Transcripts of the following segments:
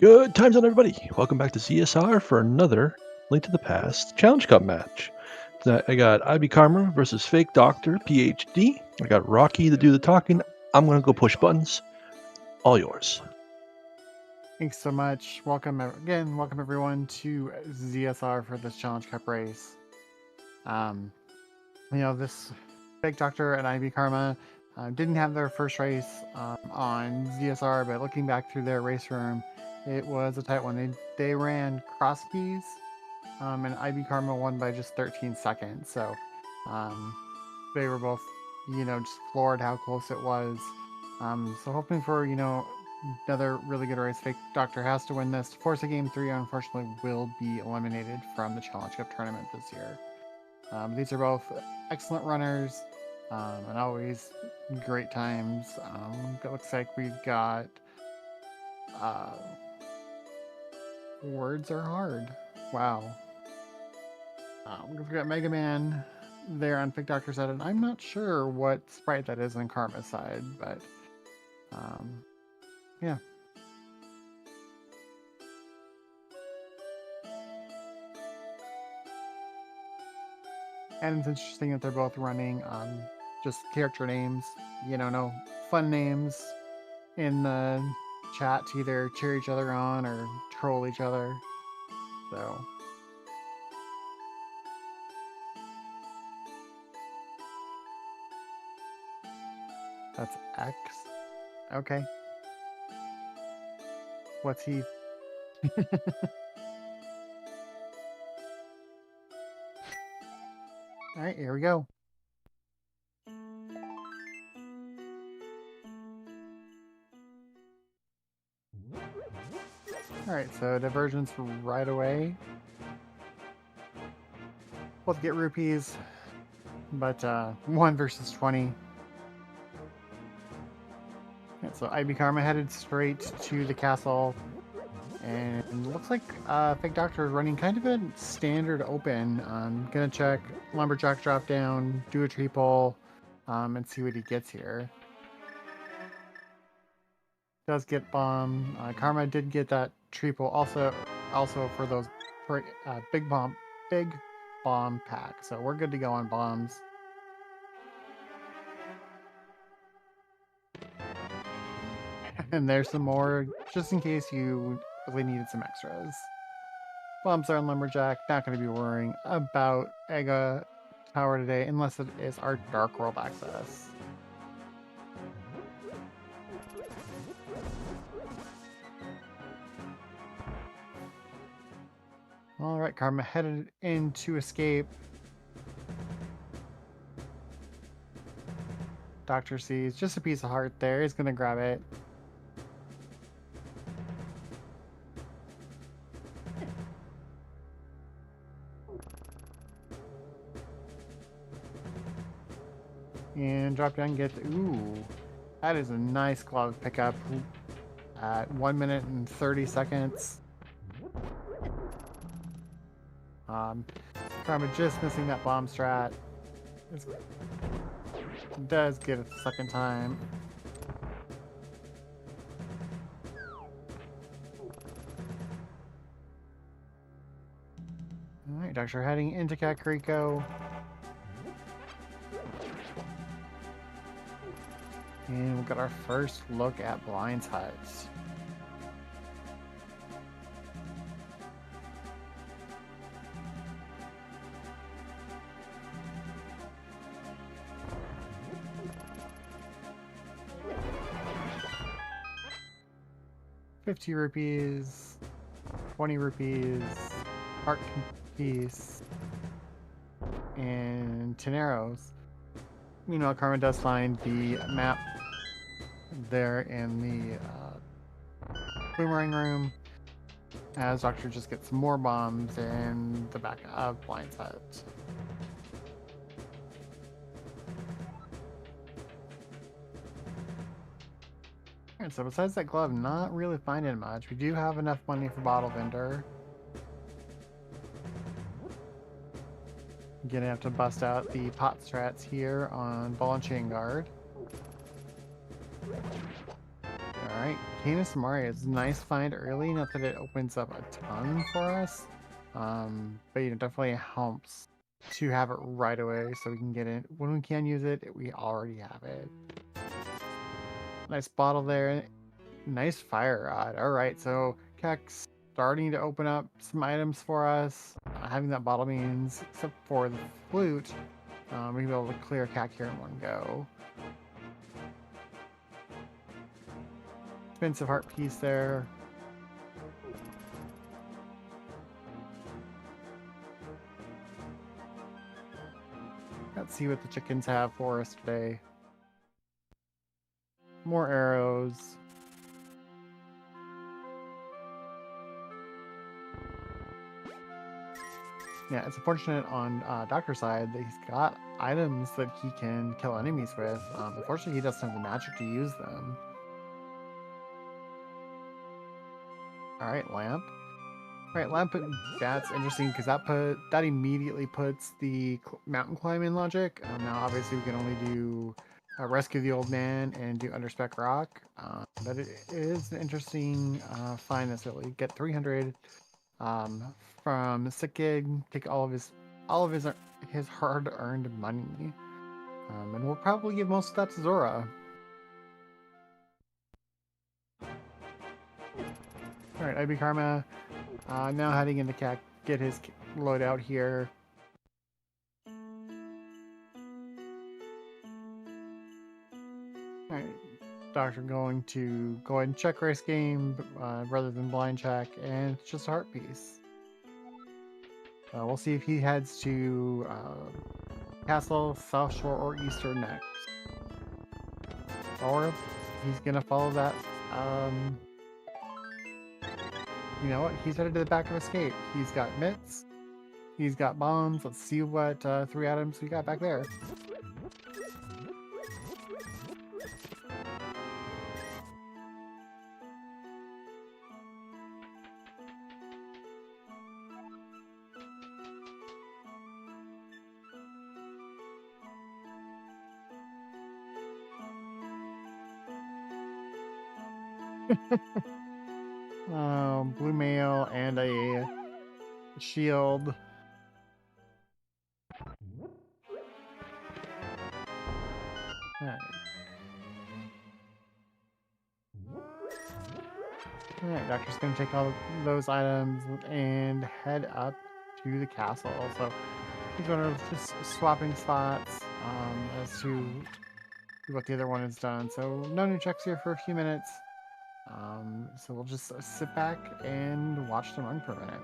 Good times on everybody. Welcome back to CSR for another Link to the Past Challenge Cup match. Tonight I got IBKarma versus FakeDoctorPHD. I got Rocky to do the talking. I'm gonna go push buttons. All yours. Thanks so much. Welcome again. Welcome everyone to ZSR for this Challenge Cup race. This Fake Doctor and IBKarma didn't have their first race on ZSR, but looking back through their race room, it was a tight one. They ran cross keys, and IBKarma won by just 13 seconds. So they were both, just floored how close it was. So hoping for, another really good race. Fake Doctor has to win this. Force a Game 3, unfortunately, will be eliminated from the Challenge Cup tournament this year. These are both excellent runners and always great times. It looks like we've got words are hard. Wow. We've got Mega Man there on Fake Doctor's side, and I'm not sure what sprite that is on Karma's side, but yeah. And it's interesting that they're both running just character names, no fun names in the chat to either cheer each other on or troll each other. So that's X. Okay. What's he? All right, here we go. All right, so divergence right away. Both get rupees, but 1 versus 20. Yeah, so IBKarma headed straight to the castle, and looks like Fake Doctor is running kind of a standard open. I'm gonna check Lumberjack drop down, do a tree pull, and see what he gets here. Does get bomb. Karma did get that tree pull also for those big bomb pack. So we're good to go on bombs. And there's some more, just in case you really needed some extras. Bombs are on Lumberjack. Not going to be worrying about Ega Tower today, unless it is our Dark World access. Alright, Karma headed in to escape. Doctor sees just a piece of heart there. He's going to grab it. And drop down, get the, ooh, that is a nice glove pickup at 1 minute and 30 seconds. Karma just missing that bomb strat. Does get it the second time. Alright, Doctor heading into Kakariko. And we've got our first look at Blind's Hut. $50 rupees, 20 rupees, heart piece, and 10 arrows. Meanwhile, Karma does find the map there in the boomerang room, as Doctor just gets more bombs in the back of Blind's Hut. Alright, so besides that glove, not really finding much. We do have enough money for Bottle Vendor. Gonna have to bust out the pot strats here on Ball and Chain Guard. Alright, Canis Mario is a nice find early. Not that it opens up a ton for us, but you know, definitely helps to have it right away so we can get it. When we can use it, we already have it. Nice bottle there. Nice fire rod. All right, so Keck's starting to open up some items for us. Having that bottle means, except for the flute, we'll be able to clear Keck here in one go. Expensive heart piece there. Let's see what the chickens have for us today. More arrows. Yeah, it's unfortunate on Doctor's side that he's got items that he can kill enemies with. Unfortunately, he doesn't have the magic to use them. Alright, lamp. Alright, lamp, that's interesting because that immediately puts the mountain climbing logic. Now, obviously, we can only do rescue the old man and do underspec rock, but it is an interesting find this early. Get 300 from Sick Gig, take all of his hard-earned money, and we'll probably give most of that to Zora. All right, IBKarma now heading into CAC, get his loadout here. All right, Doctor going to go ahead and check race game rather than blind check, and it's just a heart piece. We'll see if he heads to Castle, South Shore, or Eastern next. Or he's gonna follow that. You know what? He's headed to the back of Escape. He's got mitts. He's got bombs. Let's see what 3 items we got back there. Blue mail and a shield. Alright. Alright, Doctor's gonna take all those items and head up to the castle. So he's gonna just swapping spots as to what the other one has done. So no new checks here for a few minutes. So we'll just sit back and watch them run for a minute.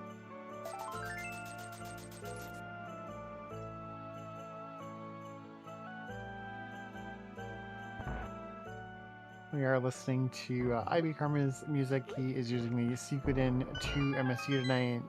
We are listening to IBKarma's music. He is using the Sequidin 2 MSU tonight.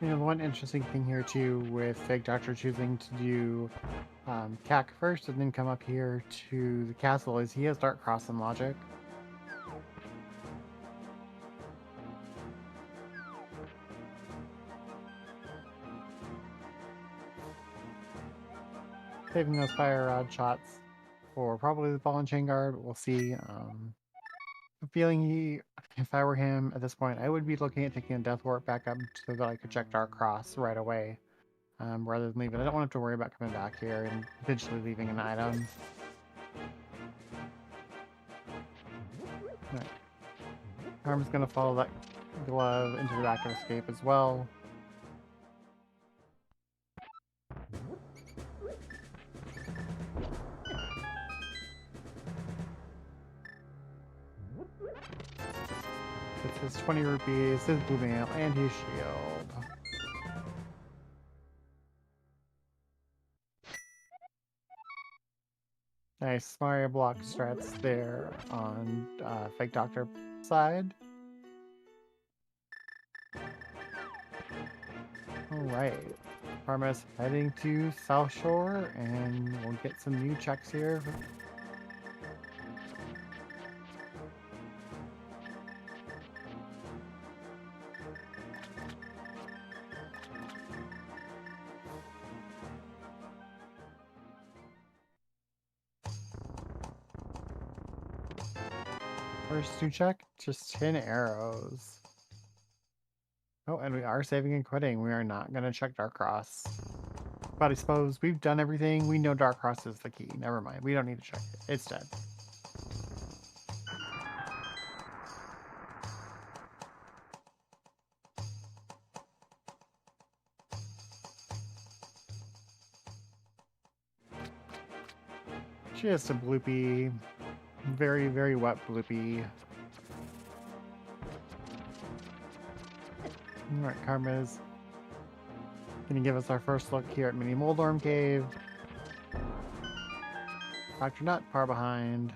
You know, one interesting thing here too with Fake Doctor choosing to do CAC first and then come up here to the castle is he has Dark Crossing logic. Saving those fire rod shots for probably the ball and chain guard, but we'll see. I'm feeling if I were him at this point, I would be looking at taking a Death Warp back up so that I could check Dark Cross right away, rather than leave it. I don't want to have to worry about coming back here and potentially leaving an item. Right. Arm's gonna follow that glove into the back of Escape as well. his 20 rupees, his blue mail, and his shield. Nice Mario block strats there on Fake Doctor side. Alright. Karma's heading to South Shore, and we'll get some new checks here. First new check, just 10 arrows. Oh, and we are saving and quitting. We are not going to check Dark Cross. But I suppose we've done everything. We know Dark Cross is the key. Never mind. We don't need to check it. It's dead. Just a bloopy. Very, very wet bloopy. Alright, Karma's gonna give us our first look here at Mini Moldorm Cave. Dr. Nut, far behind.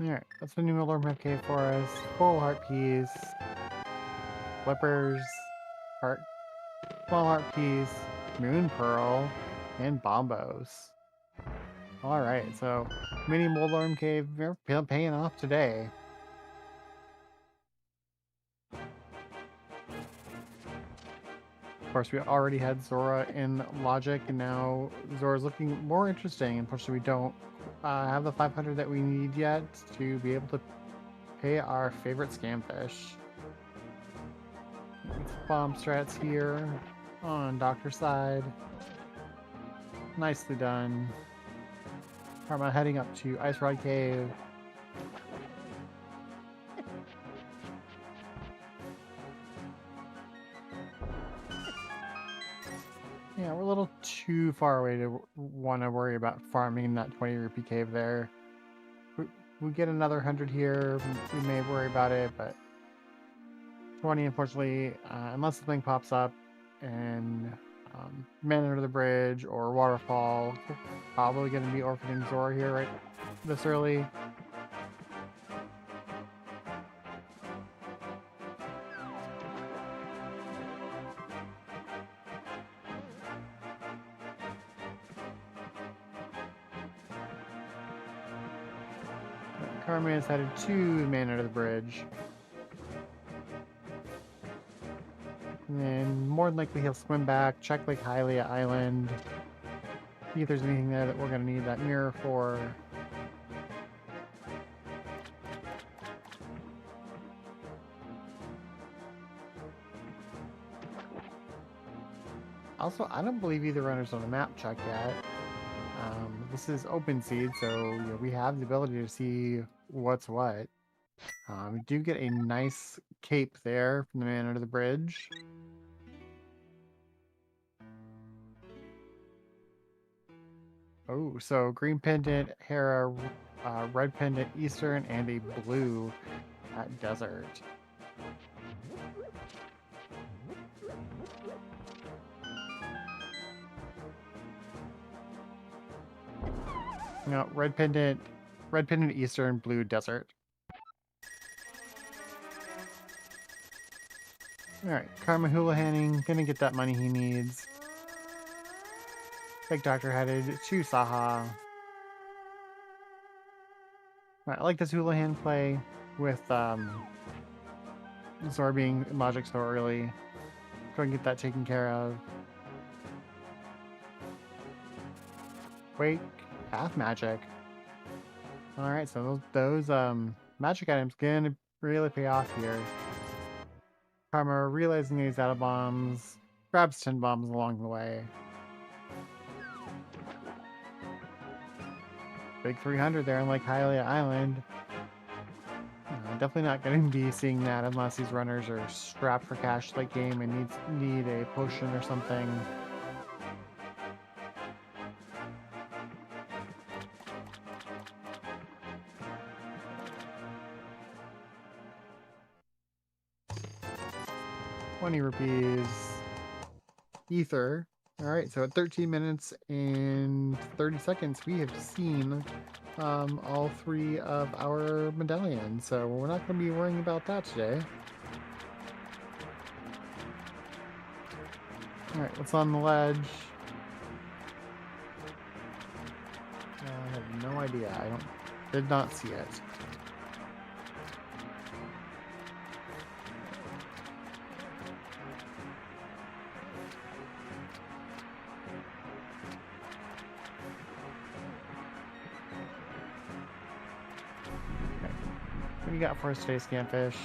Alright, that's the new Moldorm Cave for us. Full heart piece. Flippers. Heart. Small heart piece. Moon Pearl. And Bombos. Alright, so Mini Moldorm Cave, we're paying off today. Of course, we already had Zora in Logic, and now Zora's looking more interesting. Unfortunately, we don't have the 500 that we need yet to be able to pay our favorite scamfish. Bomb strats here on Doctor's side. Nicely done. Karma heading up to Ice Rod Cave. Yeah, we're a little too far away to want to worry about farming that 20 rupee cave there. We get another 100 here, we may worry about it, but 20, unfortunately, unless something pops up and Man Under the Bridge or Waterfall, probably going to be orphaning Zora here right this early. Karma is headed to Man Under the Bridge. And then more than likely he'll swim back, check Lake Hylia Island, see if there's anything there that we're going to need that mirror for. Also, I don't believe either runner's on the map check yet. This is open seed, so we have the ability to see what's what. We do get a nice cape there from the Man Under the Bridge. Oh, so green pendant, Hera, red pendant, Eastern, and a blue at Desert. No, red pendant, Eastern, blue Desert. Alright, Karma Houlihaning, gonna get that money he needs. Fake Doctor headed to Saha. Right, I like this Houlihan play with Zora being in Logic so early. Go and get that taken care of. Wake, half magic. Alright, so those magic items gonna really pay off here. Karma realizing he's out of bombs, grabs 10 bombs along the way. Big 300 there on Lake Hylia Island. definitely not going to be seeing that unless these runners are strapped for cash late game and need a potion or something. ₹20. Ether. Alright, so at 13 minutes and 30 seconds, we have seen all 3 of our medallions, so we're not going to be worrying about that today. Alright, what's on the ledge? I have no idea. Did not see it. What do you got for us today, Scamfish?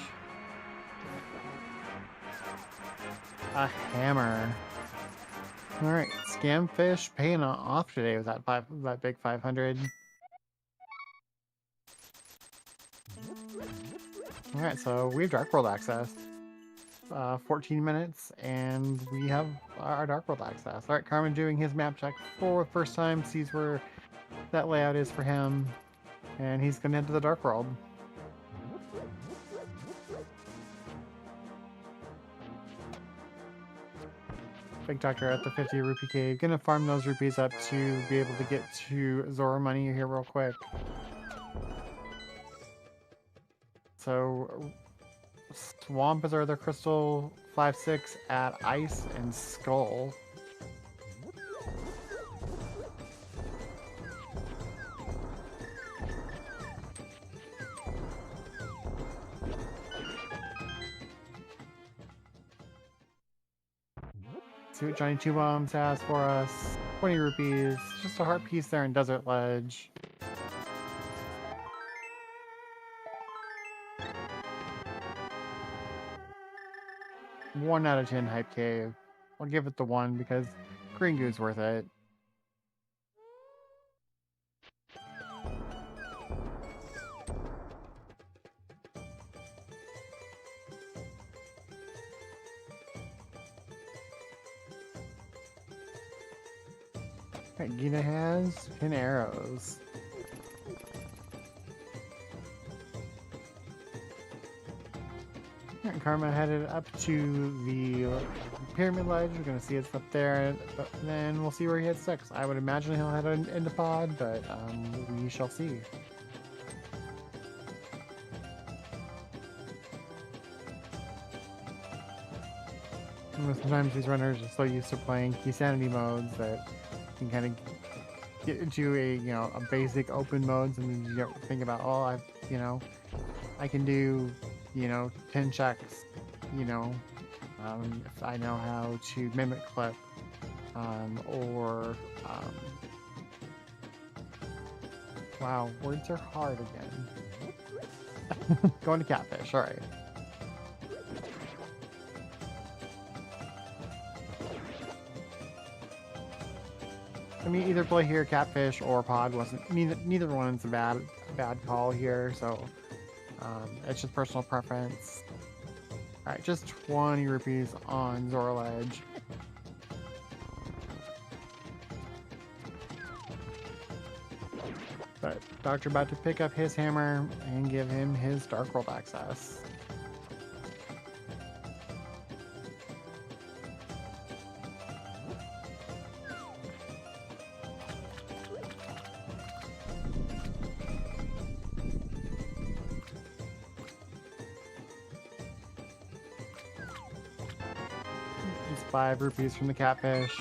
A hammer. Alright, Scamfish paying off today with that big 500. Alright, so we have Dark World access. 14 minutes, and we have our Dark World access. Alright, Carmen doing his map check for the first time, sees where that layout is for him, and he's gonna head to the Dark World. Big Doctor at the 50 rupee cave. Gonna farm those rupees up to be able to get to Zora money here real quick. So, Swamp is our other crystal. 5-6 at Ice and Skull. See what Johnny Two Bombs has for us. 20 rupees. Just a heart piece there in Desert Ledge. One out of 10 Hype Cave. I'll give it the 1 because Green Goo's worth it. Alright, Gina has 10 arrows. Alright, Karma headed up to the pyramid ledge. We're gonna see it's up there, but then we'll see where he heads next. I would imagine he'll head into pod, but we shall see. Sometimes these runners are so used to playing key sanity modes that you can kind of get into a basic open modes, and then you don't think about, oh, I can do 10 checks, if I know how to mimic clip, wow, words are hard again. Going to Catfish, all right. I mean, either play here, Catfish, or Pod wasn't. Neither one's a bad call here. So it's just personal preference. All right, just 20 rupees on Zora Ledge. But Doctor about to pick up his hammer and give him his Dark World access. Just 5 rupees from the Catfish.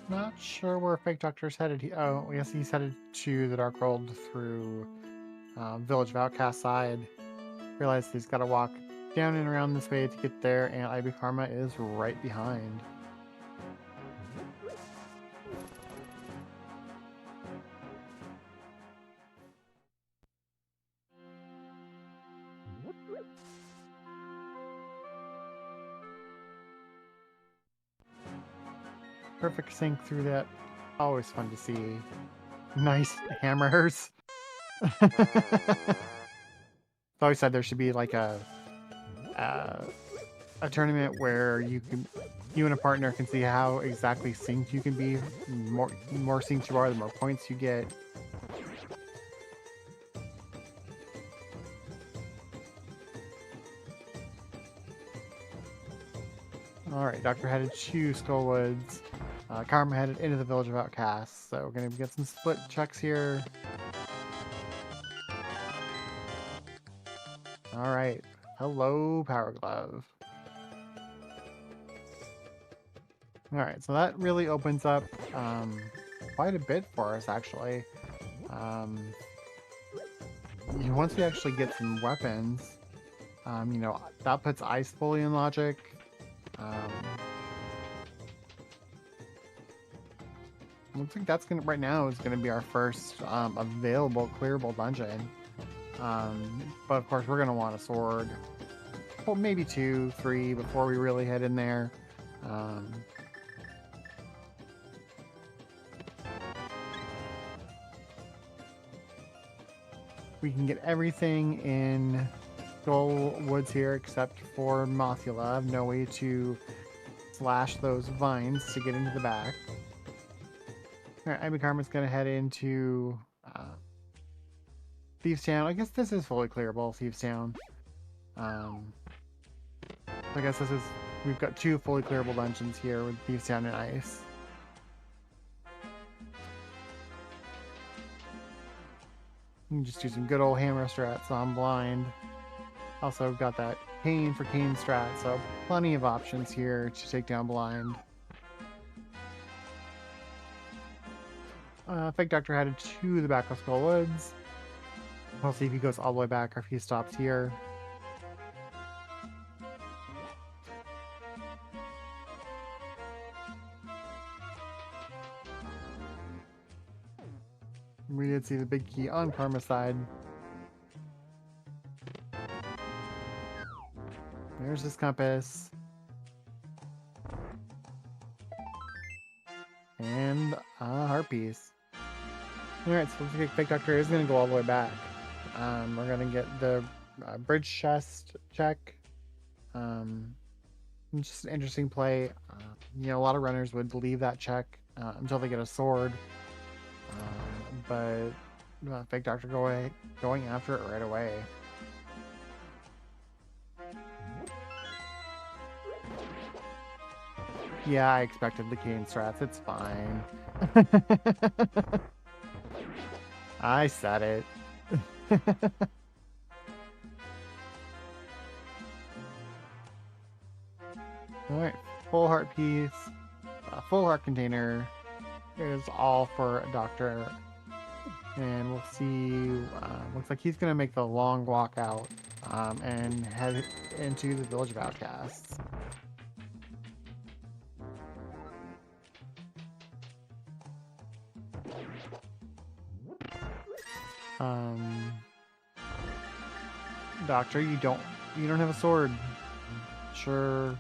Not sure where Fake Doctor's headed. Oh, I guess he's headed to the Dark World through Village of Outcast side. Realized he's got to walk down and around this way to get there, and IBKarma is right behind. Perfect sync through that. Always fun to see. Nice hammers. I always said there should be like a tournament where you and a partner can see how exactly synced you can be. More synced you are, the more points you get. Alright, Doctor headed to Skullwoods. Karma headed into the Village of Outcasts. So we're going to get some split checks here. Alright. Hello, Power Glove. Alright, so that really opens up quite a bit for us, actually. Once we actually get some weapons, you know, that puts Ice fully in logic. Looks like that's right now is gonna be our first available clearable dungeon. But of course we're gonna want a sword. Well, maybe 2, 3 before we really head in there. We can get everything in Skullwoods here except for Mothula. I have no way to slash those vines to get into the back. Alright, IBKarma's gonna head into Thieves Town. I guess this is fully clearable, Thieves Town. I guess we've got 2 fully clearable dungeons here with Thieves Town and Ice. You can just do some good old hammer strats on blind. Also got that Cane for Cane strat, so plenty of options here to take down blind. Fake Doctor headed to the back of Skullwoods. We'll see if he goes all the way back or if he stops here. We did see the big key on Karma's side. There's his compass. And a heart piece. Alright, so looks like Fake Doctor is going to go all the way back. We're going to get the bridge chest check. Just an interesting play. You know, a lot of runners would leave that check until they get a sword. But Fake Doctor going after it right away. Yeah, I expected the cane strats. It's fine. I said it. Alright, full heart piece, full heart container is all for a Doctor. And we'll see, looks like he's going to make the long walk out and head into the Village of Outcasts. Doctor, you don't have a sword. Sure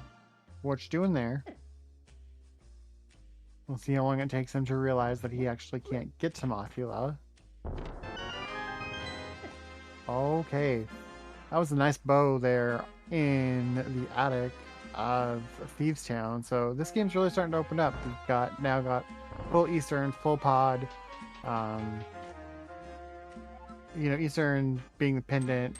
what you're doing there. We'll see how long it takes him to realize that he actually can't get to Mothula. Okay. That was a nice bow there in the attic of Thieves Town. So this game's really starting to open up. We've now got full Eastern, full pod. You know, Eastern being the pendant.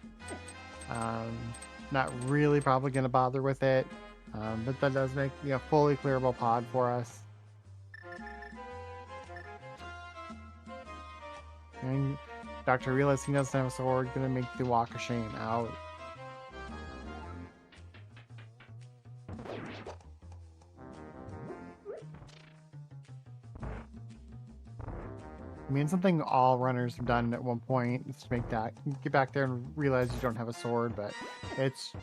Not really probably going to bother with it. But that does make, you know, fully clearable pod for us. And Doctor realizes he doesn't have a sword, gonna make the walk of shame out. mean, something all runners have done at one point is to make that get back there and realize you don't have a sword, but it's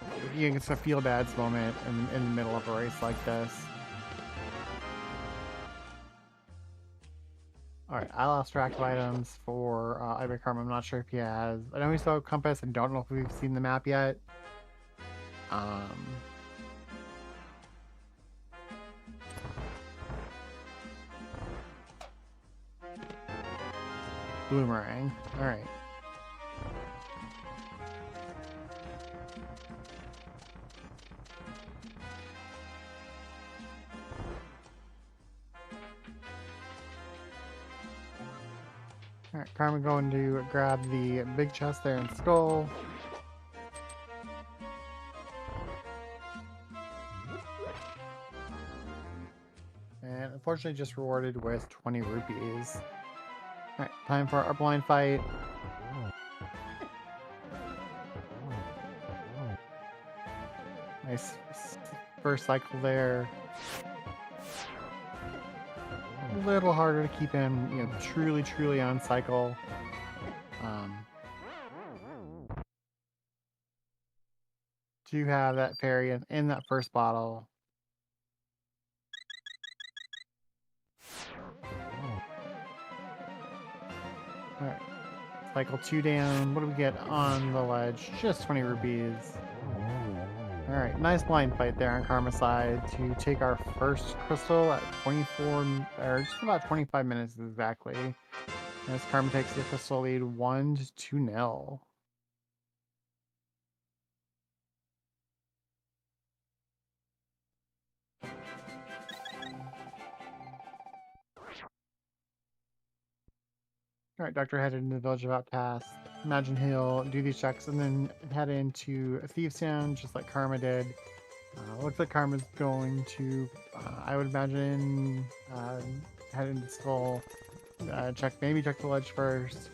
a feel bad moment in the middle of a race like this. Alright, I lost track of items for IBKarma. I'm not sure if he has. I know he saw a compass. I don't know if we've seen the map yet. Boomerang. Alright. Alright, Karma going to grab the big chest there in Skull. And unfortunately just rewarded with 20 rupees. Alright, time for our blind fight. Nice first cycle there. A little harder to keep him, truly on cycle. Do have that fairy in that first bottle. Alright. Cycle 2 down. What do we get on the ledge? Just 20 rupees. Alright, nice blind fight there on Karma's side to take our first crystal at 24, or just about 25 minutes exactly. As Karma takes the crystal lead 1-2-0. Alright, Doctor headed into the village of Outcast. Imagine he'll do these checks and then head into Thieves Town just like Karma did. Looks like Karma's going to, I would imagine, head into Skull. Maybe check the ledge first.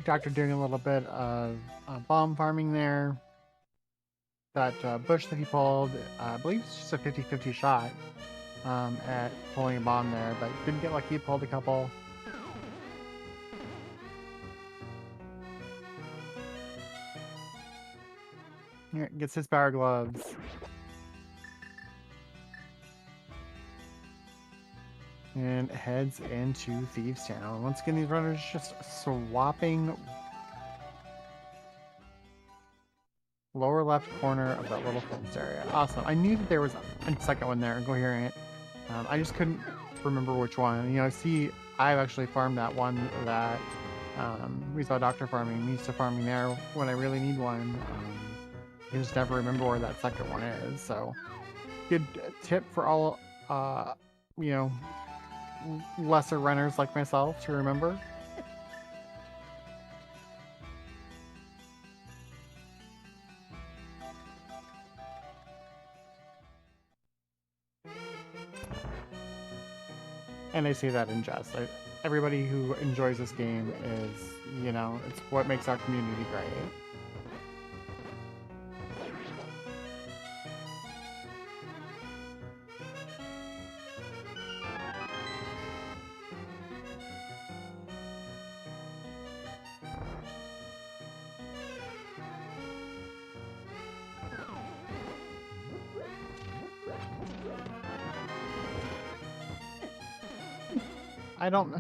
Doctor doing a little bit of bomb farming there. That bush that he pulled, I believe it's just a 50-50 shot at pulling a bomb there, but didn't get lucky, pulled a couple. Here, gets his power gloves. And heads into Thieves Town. Once again, these runners just swapping lower left corner of that little fenced area. Awesome. I knew that there was a second one there, Incoherent. I just couldn't remember which one. I've actually farmed that one that we saw Doctor farming. I'm used to farming there when I really need one. I just never remember where that second one is. So, good tip for all, lesser runners like myself to remember. And I say that in jest. Everybody who enjoys this game is, it's what makes our community great. I don't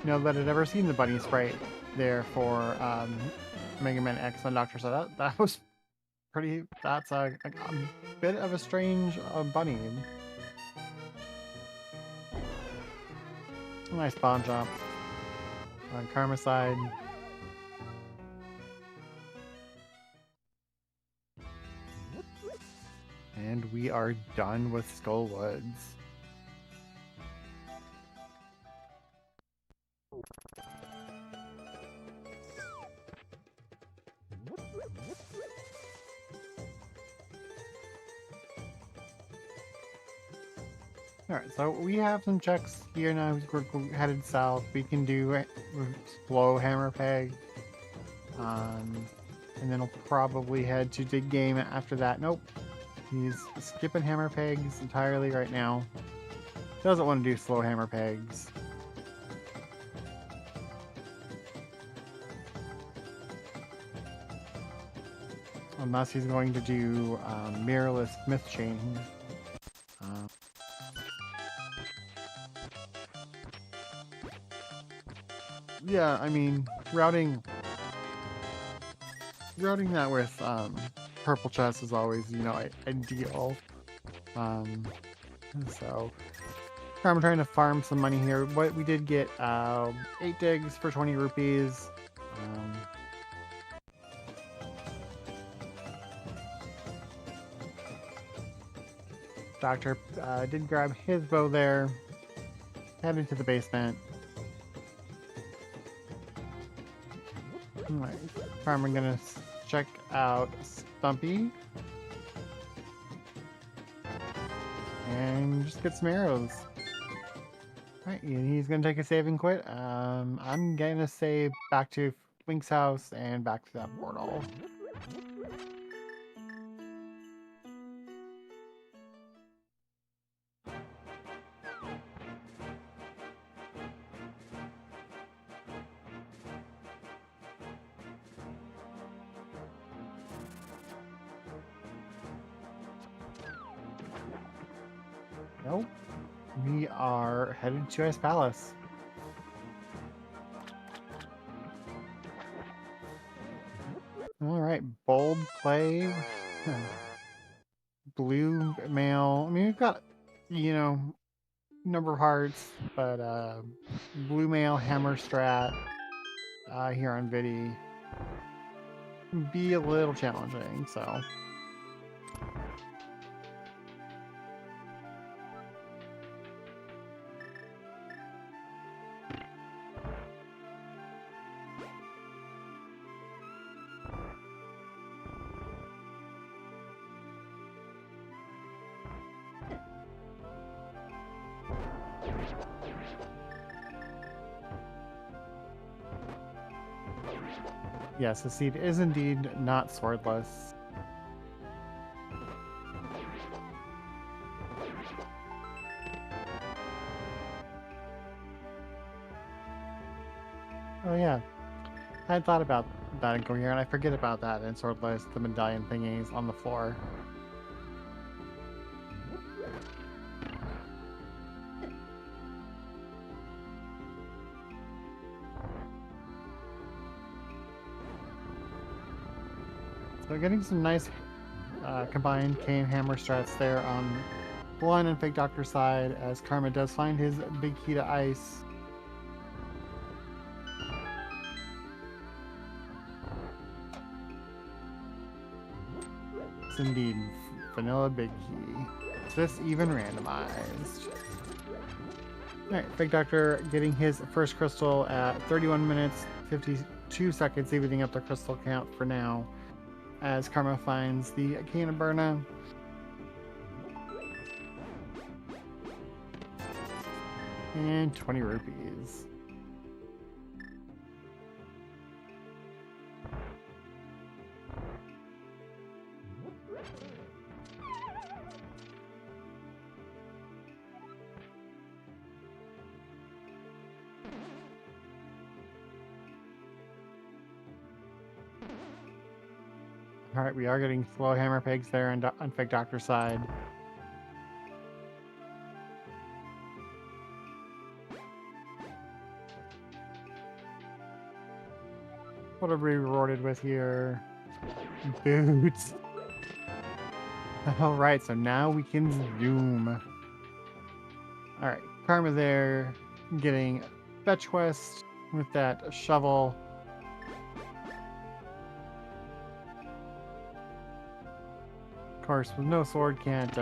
know that I'd ever seen the bunny sprite there for Mega Man X on Doctor, so that was pretty. That's a bit of a strange bunny. Nice bomb jump on Karma's side. And we are done with Skull Woods. Alright, so we have some checks here now. We're headed south. We can do slow hammer peg. And then we'll probably head to dig game after that. Nope. He's skipping hammer pegs entirely right now. Doesn't want to do slow hammer pegs. Unless he's going to do mirrorless myth chain. Yeah, I mean, routing that with purple chest is always, you know, ideal. So I'm trying to farm some money here. But we did get 8 digs for 20 rupees. Doctor did grab his bow there. Headed to the basement. Alright, farmer gonna check out Stumpy. And just get some arrows. Alright, he's gonna take a save and quit. I'm gonna save back to Link's house and back to that portal. Nope. We are headed to Ice Palace. Alright, bold play. Blue mail. I mean, we've got, you know, number of hearts, but blue mail, hammer strat here on Vidi be a little challenging, so. Yes, the seed is indeed not swordless. Oh yeah, I had thought about that and going here, and I forget about that in swordless, the medallion thingies on the floor. So getting some nice combined cane hammer strats there on Blind and Fake Doctor side, as Karma does find his big key to ice. It's indeed vanilla big key. Is this even randomized? Alright, Fake Doctor getting his first crystal at 31 minutes, 52 seconds, evening up the crystal count for now. As Karma finds the Cane of Burna. And 20 rupees. Alright, we are getting slow hammer pegs there on Fake Doctor's side. What are we rewarded with here? Boots. Alright, so now we can zoom. Alright, Karma there getting fetch quest with that shovel. Of course, with no sword, can't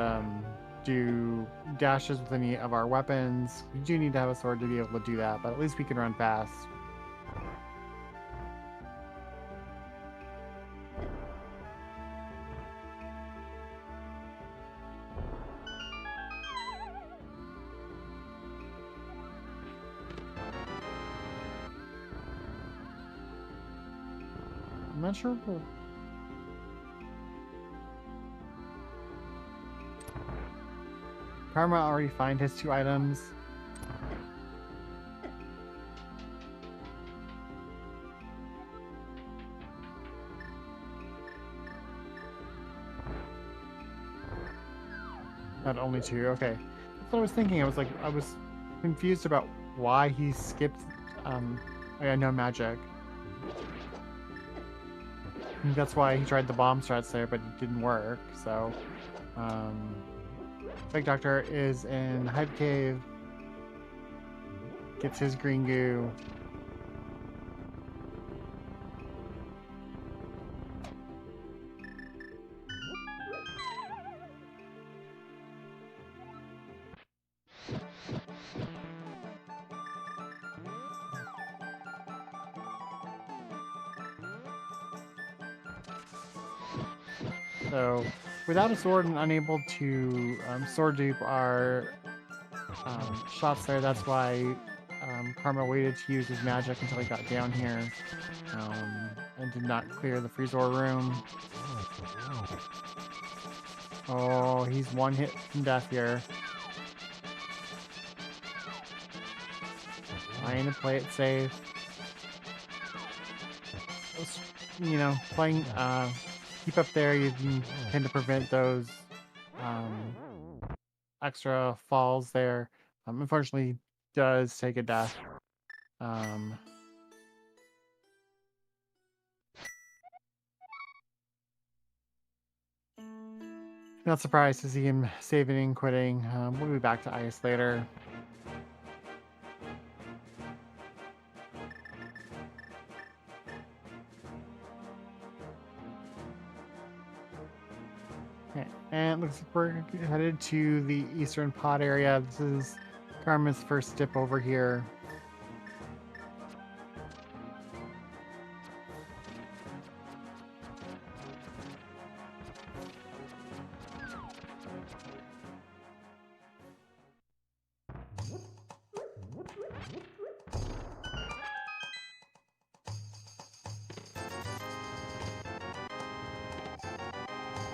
do dashes with any of our weapons. We do need to have a sword to be able to do that, but at least we can run fast. not sure. Karma already find his 2 items. Not only 2, okay. That's what I was thinking. I was confused about why he skipped, I know magic. I think that's why he tried the bomb strats there, but it didn't work, so, Fake Doctor is in Hype Cave, gets his green goo. So, without a sword and unable to sword dupe our shots there, that's why Karma waited to use his magic until he got down here and did not clear the Freezor room. Oh, he's 1 hit from death here. Trying to play it safe. You know, playing keep up there, you can tend to prevent those extra falls there. Unfortunately, does take a death. Not surprised to see him saving and quitting. We'll be back to ice later. Okay, and looks like we're headed to the eastern pod area. This is Karma's first dip over here.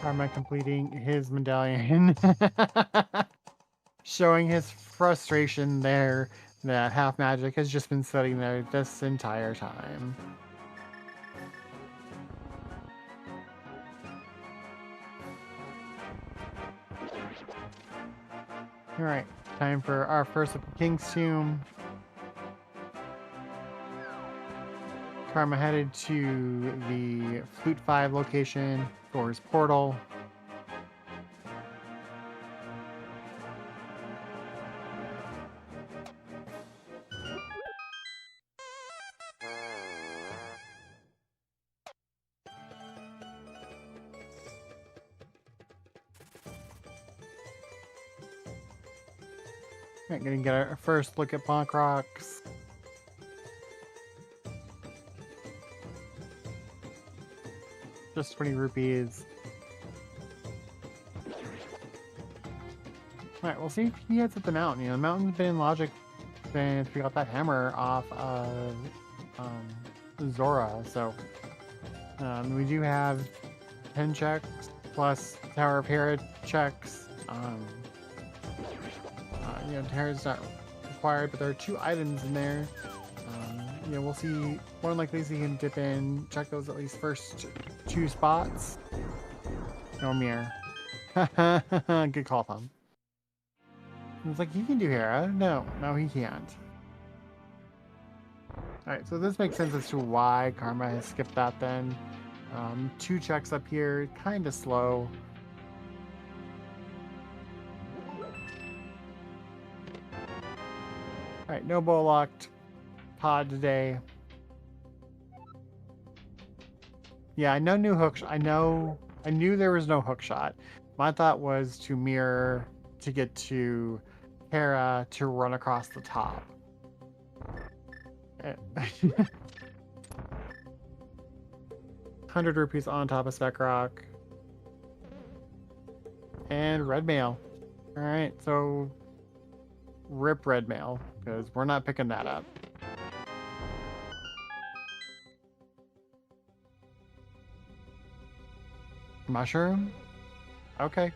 Karma completing his medallion. Showing his frustration there that half magic has just been sitting there this entire time. Alright, time for our first look at King's Tomb. Karma headed to the Flute 5 location for his portal. Alright, gonna get our first look at Bonk Rocks. Just 20 rupees. Alright, we'll see if he hits at the mountain. You know, the mountain's been in logic since we got that hammer off of Zora, so we do have 10 checks plus Tower of Hera checks. You know, Hera's not required, but there are 2 items in there. You know, we'll see. More than likely, see him dip in, check those at least first 2 spots. No mirror. Good call, Tom. It's like, he can do Hera. No, he can't. Alright, so this makes sense as to why Karma has skipped that then. 2 checks up here, kind of slow. Alright, no bow locked pod today. Yeah, I knew I knew there was no hook shot. My thought was to mirror to get to Hera to run across the top. 100 rupees on top of Spec Rock. And red mail. Alright, so rip red mail, because we're not picking that up. Mushroom? Okay.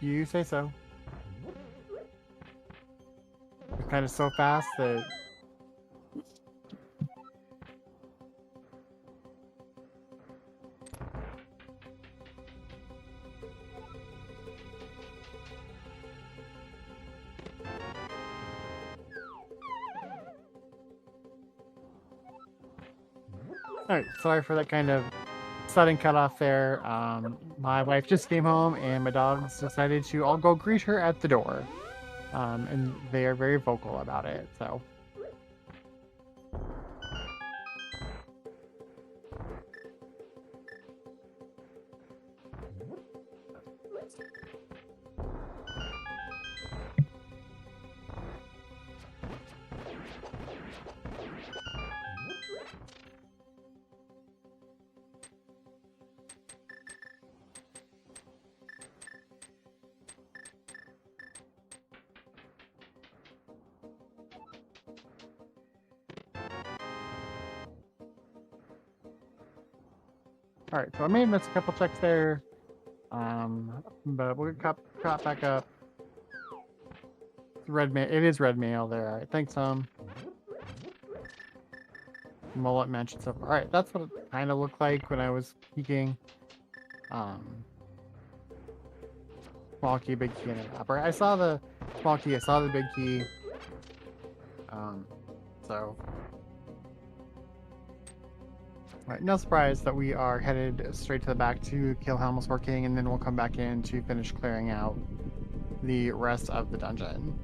You say so. It's kind of so fast that... Alright, sorry for that kind of sudden cutoff there. My wife just came home and my dogs decided to all go greet her at the door. And they are very vocal about it, so... Alright, so I may have missed a couple checks there. But we'll get caught back up. It's red mail. It is red mail there. Alright, thanks, Mullet mentioned stuff. Alright, that's what it kind of looked like when I was peeking. Small key, big key, and a upper. I saw the small key, I saw the big key. So... Alright, no surprise that we are headed straight to the back to kill Helmsor King, and then we'll come back in to finish clearing out the rest of the dungeon.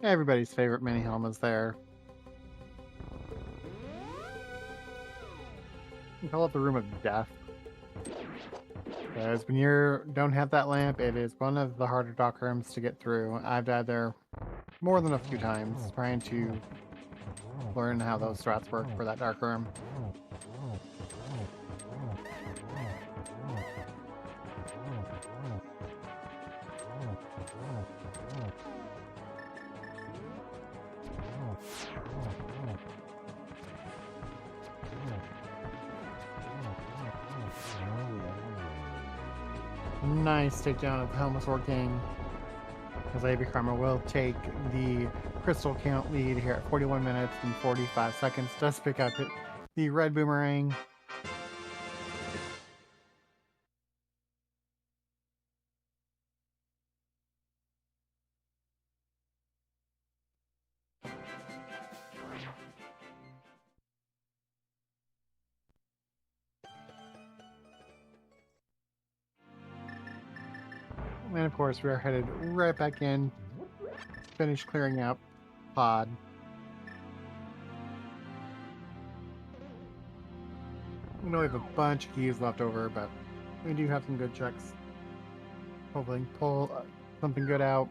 Everybody's favorite mini helm is there. We call it the Room of Death. Because when you don't have that lamp, it is one of the harder dock rooms to get through. I've died there more than a few times trying to learn how those strats work for that dark room. Nice takedown of Helmsor King, as IBKarma will take the crystal count lead here at 41 minutes and 45 seconds. Does pick up the red boomerang. And of course, we are headed right back in, finish clearing out Pod. We know we have a bunch of keys left over, but we do have some good checks. Hopefully pull something good out.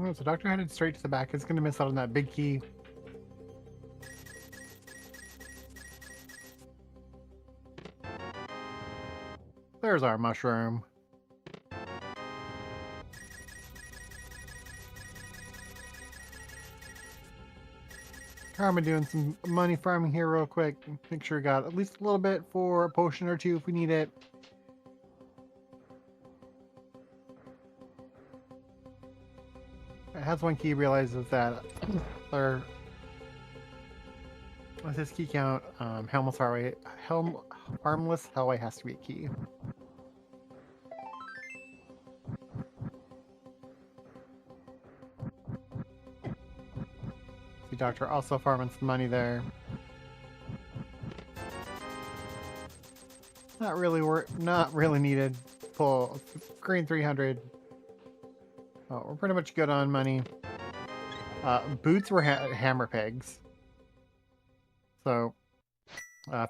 Oh, so Doctor headed straight to the back. It's going to miss out on that big key. There's our mushroom. Karma doing some money farming here real quick. Make sure we got at least a little bit for a potion or two if we need it. It has one key, realizes that or with his key count, harmless hellway has to be a key. Doctor also farming some money there. Not really needed. Pull green 300. Oh, we're pretty much good on money. Boots were hammer pegs. So,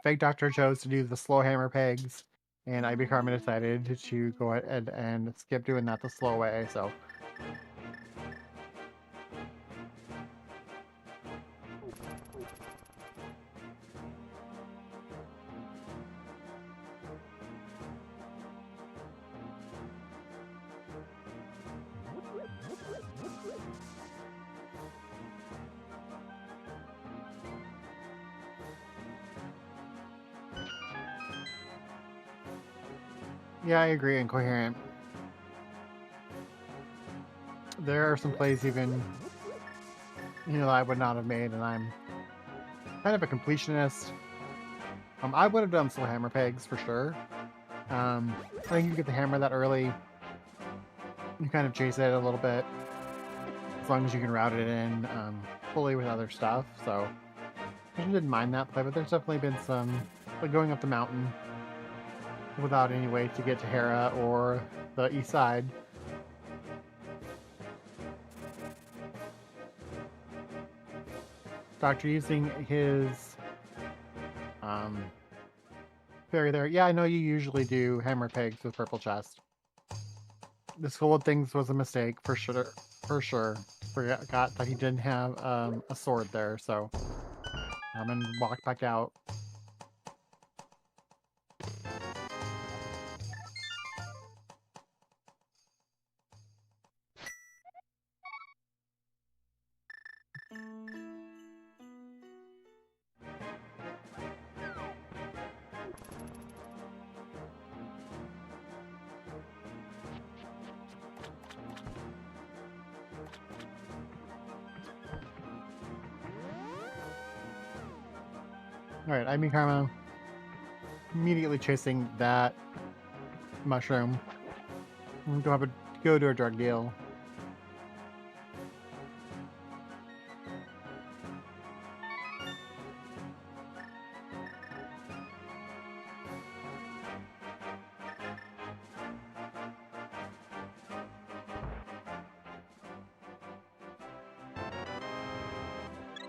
Fake Doctor chose to do the slow hammer pegs, and IBKarma decided to go ahead and skip doing that the slow way, so. Yeah, I agree, incoherent. There are some plays even, I would not have made, and I'm kind of a completionist. I would have done slow hammer pegs for sure. I think you get the hammer that early, you kind of chase it a little bit, as long as you can route it in fully with other stuff, so I didn't mind that play, but there's definitely been some, like going up the mountain without any way to get to Hera or the east side. Doctor using his fairy there. Yeah, I know you usually do hammer pegs with purple chest. This School of Things was a mistake for sure. For sure. Forgot that he didn't have a sword there, so and walked back out. Alright, IBKarma immediately chasing that mushroom. Go to a drug deal.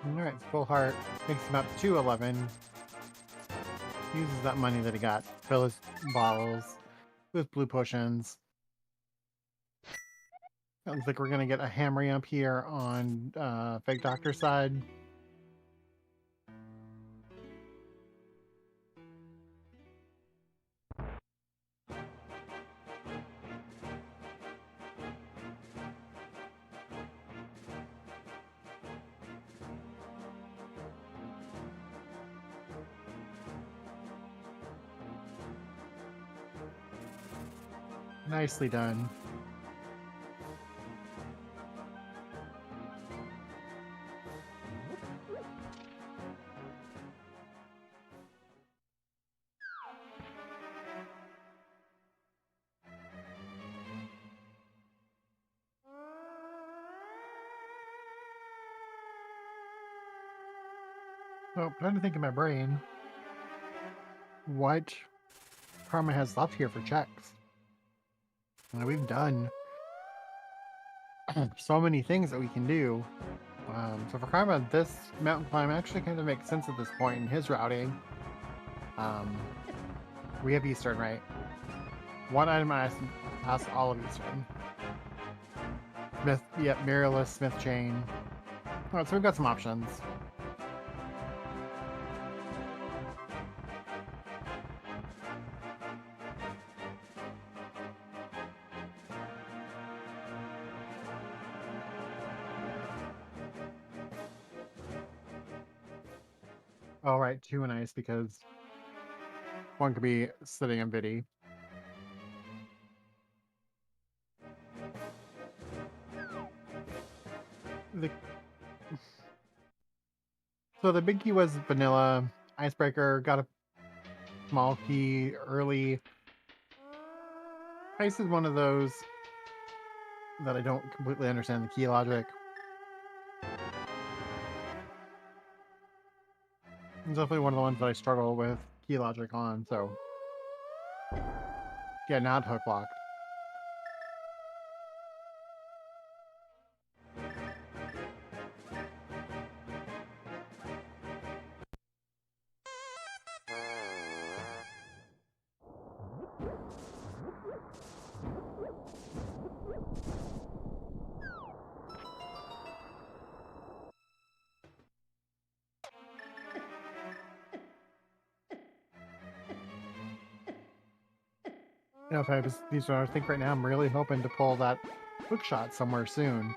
Alright, full heart takes him up to 211. Uses that money that he got to fill his bottles with blue potions. It looks like we're gonna get a hammer up here on Fake Doctor's side. Nicely done. Oh, I'm trying to think in my brain what Karma has left here for checks. We've done so many things that we can do. So for Karma, this mountain climb actually kind of makes sense at this point in his routing. We have Eastern, right? One item has all of Eastern. Smith, yep, mirrorless, Smith chain. Alright, so we've got some options. All right, two and ice because one could be sitting in Vidi. So the big key was vanilla. Icebreaker got a small key early. Ice is one of those that I don't completely understand the key logic. It's definitely one of the ones that I struggle with key logic on, so yeah, not hook locked. You know, if I was these are I think right now I'm really hoping to pull that hook shot somewhere soon.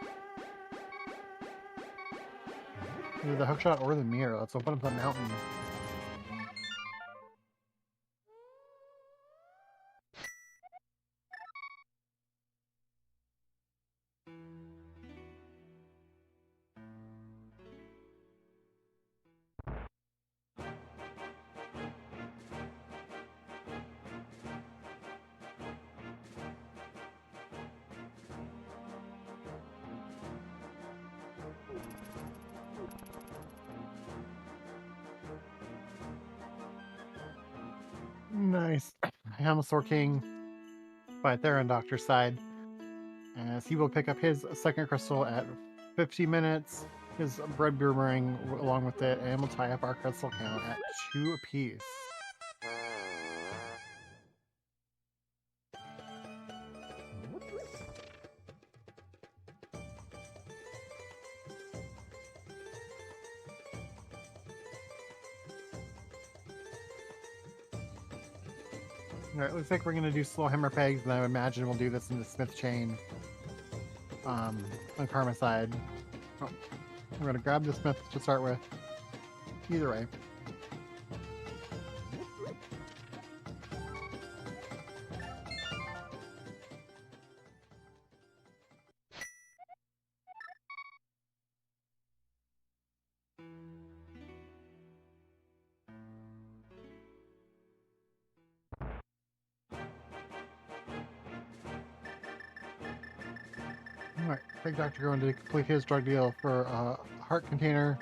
Either the hook shot or the mirror. Let's open up the mountain. Nice. Helmsaur King by Theron Doctor's side, as he will pick up his second crystal at 50 minutes, his bread boomerang along with it, and we'll tie up our crystal count at 2 apiece. Alright, looks like we're going to do slow hammer pegs, and I imagine we'll do this in the Smith chain on Karma side. Oh, we're going to grab the Smith to start with. Either way. Alright, Fake Doctor going to complete his drug deal for a heart container.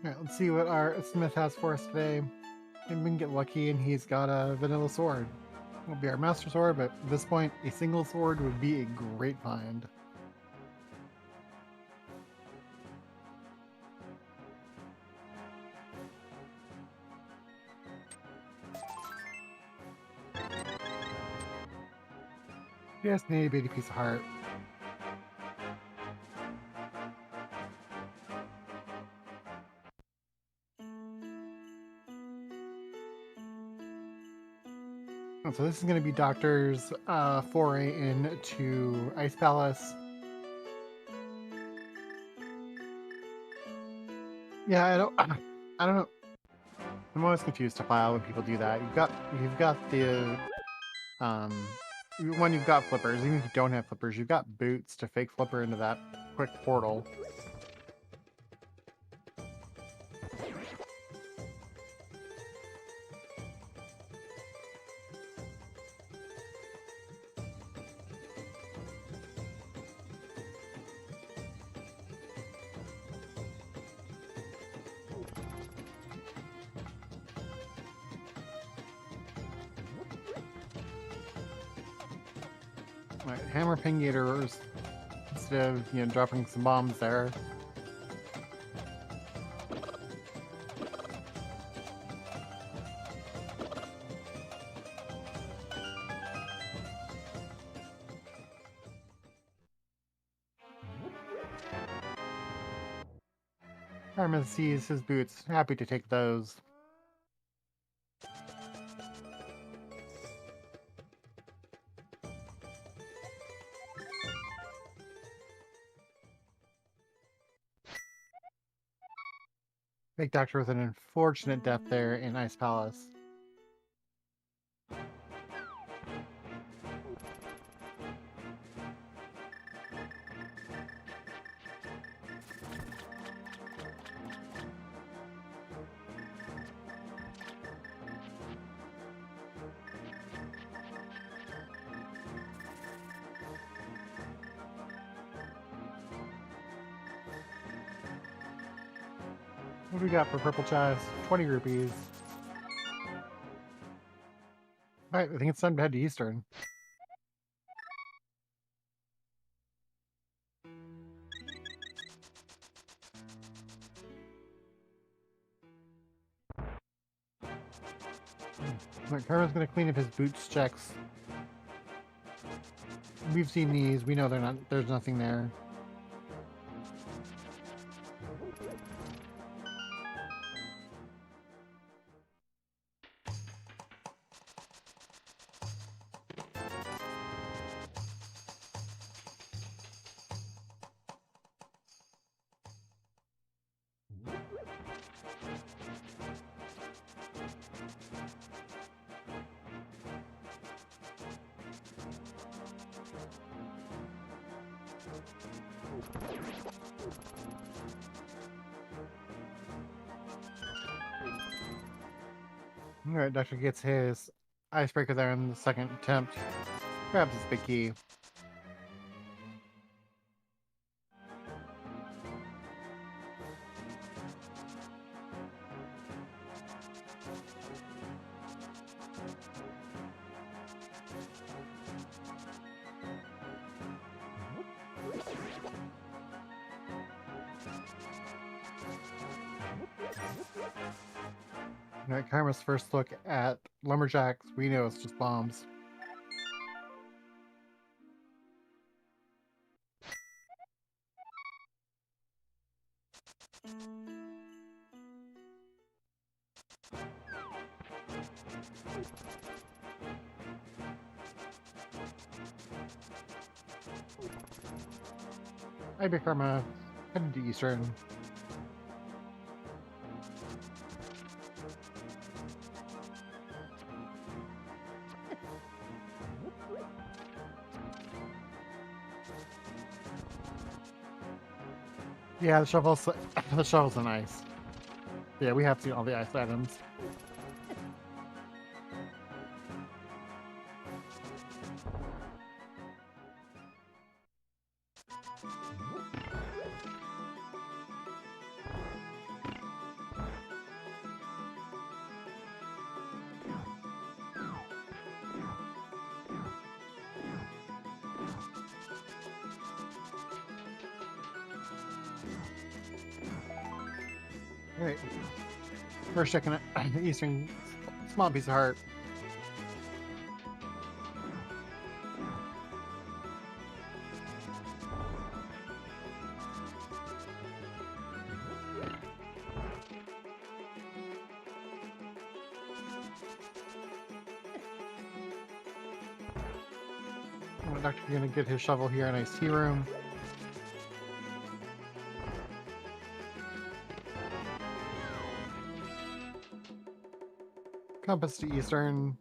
Alright, let's see what our Smith has for us today. Maybe we can get lucky and he's got a vanilla sword. It'll be our master sword, but at this point, a single sword would be a great find. Just need a bitty piece of heart. So this is going to be Doctor's foray into Ice Palace. Yeah, I don't know. I'm always confused to file when people do that. You've got the when you've got flippers, even if you don't have flippers, you've got boots to fake flipper into that quick portal. Right, hammer ping gators instead of dropping some bombs there. Karma sees his boots, happy to take those. Fake Doctor with an unfortunate death there in Ice Palace. What do we got for purple chest? 20 rupees. Alright, I think it's time to head to Eastern. Alright, Karma's gonna clean up his boots checks. We've seen these, we know there's nothing there. Alright, Doctor gets his icebreaker there in the second attempt. Grabs his big key. Alright, Karma's first look at lumberjacks. We know it's just bombs. IBKarma heading to Eastern. Yeah, the shovels are nice. Yeah, we have seen all the ice items. Alright. First checking the Eastern small piece of heart. Doctor's gonna get his shovel here in Ice Tea Room. Compass to Eastern.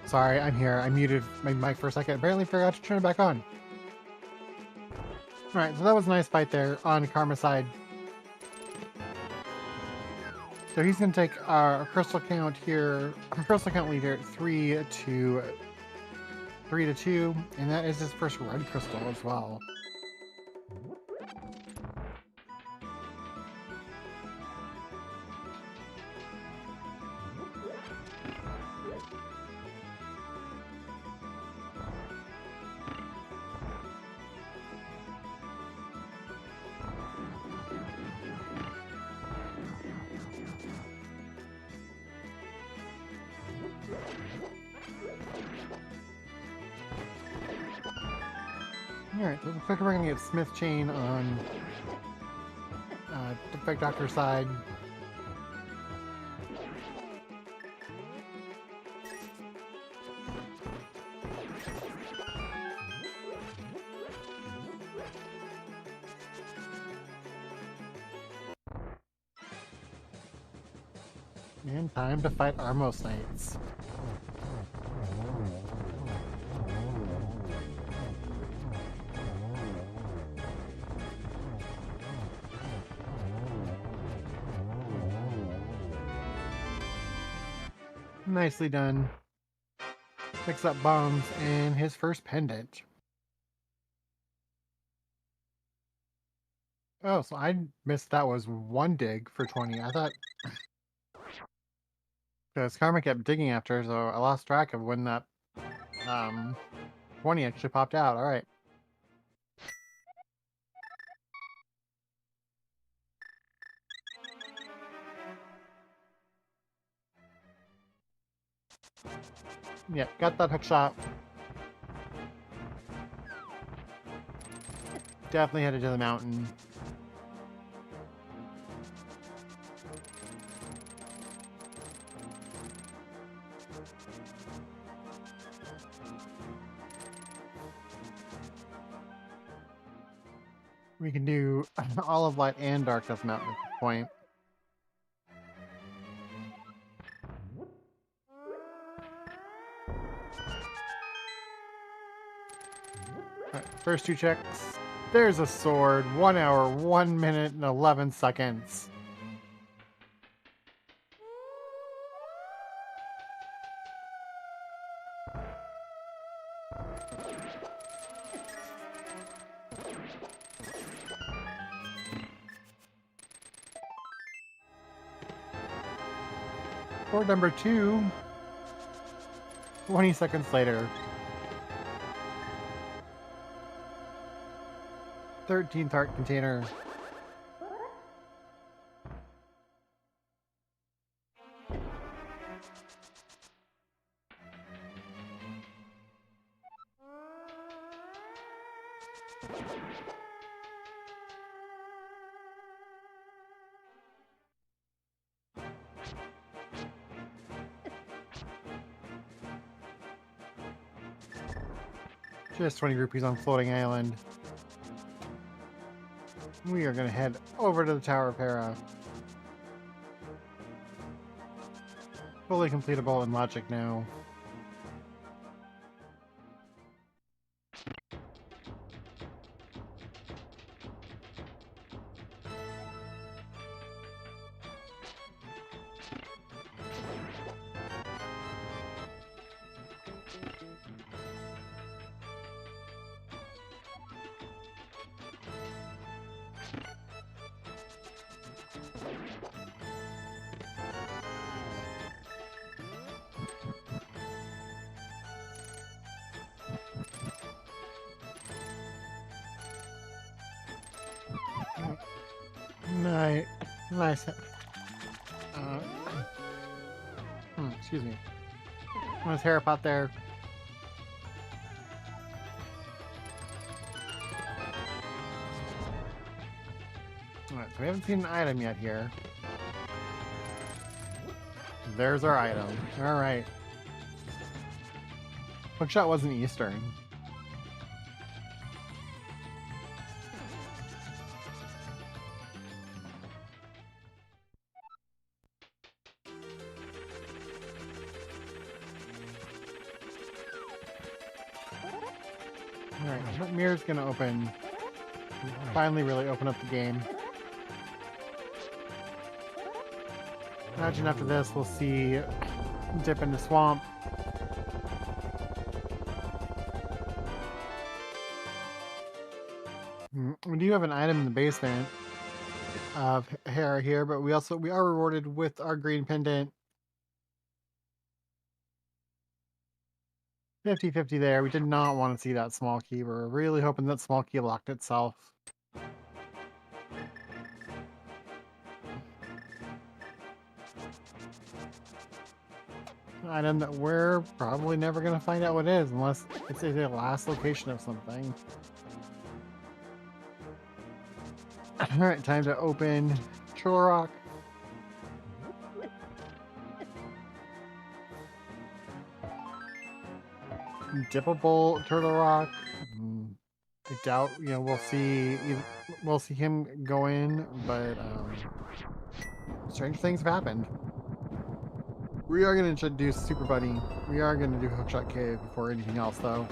Sorry, I'm here. I muted my mic for a second. Apparently forgot to turn it back on. Alright, so that was a nice fight there on Karma's side. So he's going to take our crystal count here, crystal count leader 3 to 2, and that is his first red crystal as well. Alright, so it looks like we're going to get Smith Chain on the Fake Doctor side. And time to fight Armos Knights. Nicely done. Picks up bombs and his first pendant. Oh, so I missed that was 1 dig for 20. I thought... Because Karma kept digging after, so I lost track of when that 20 actually popped out. Alright. Yeah, got that hook shot. Definitely headed to the mountain. We can do Olive Light and Darkness Mountain at this point. Alright, first 2 checks. There's a sword. 1 hour, 1 minute, and 11 seconds. Sword number 2. 20 seconds later. 13th heart container. Just 20 rupees on Floating Island. We are going to head over to the Tower of Para. Fully completable in Logic now. Nice. Excuse me. Nice hair pot there. Alright, so we haven't seen an item yet here. There's our item. Alright. Hookshot wasn't Eastern. Alright, what mirror's gonna open? Finally really open up the game. Imagine after this, we'll see dip in the swamp. We do have an item in the basement of hair here, but we are rewarded with our green pendant. 50-50 there. We did not want to see that small key. We're really hoping that small key locked itself. An item that we're probably never going to find out what it is unless it's the last location of something. Alright, time to open Turtle Rock. Dippable Turtle Rock. I doubt, we'll see him go in, but strange things have happened. We are going to introduce Super Bunny. We are going to do Hookshot Cave before anything else, though.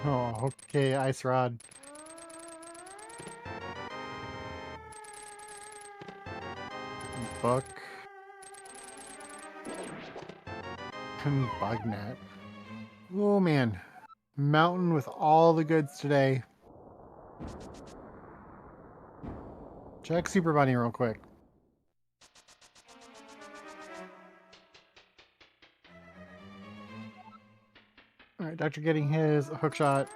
Oh, okay, Ice Rod. Book. And Bugnet. Oh, man. Mountain with all the goods today. Check Super Bunny real quick. Alright, Doctor getting his hookshot.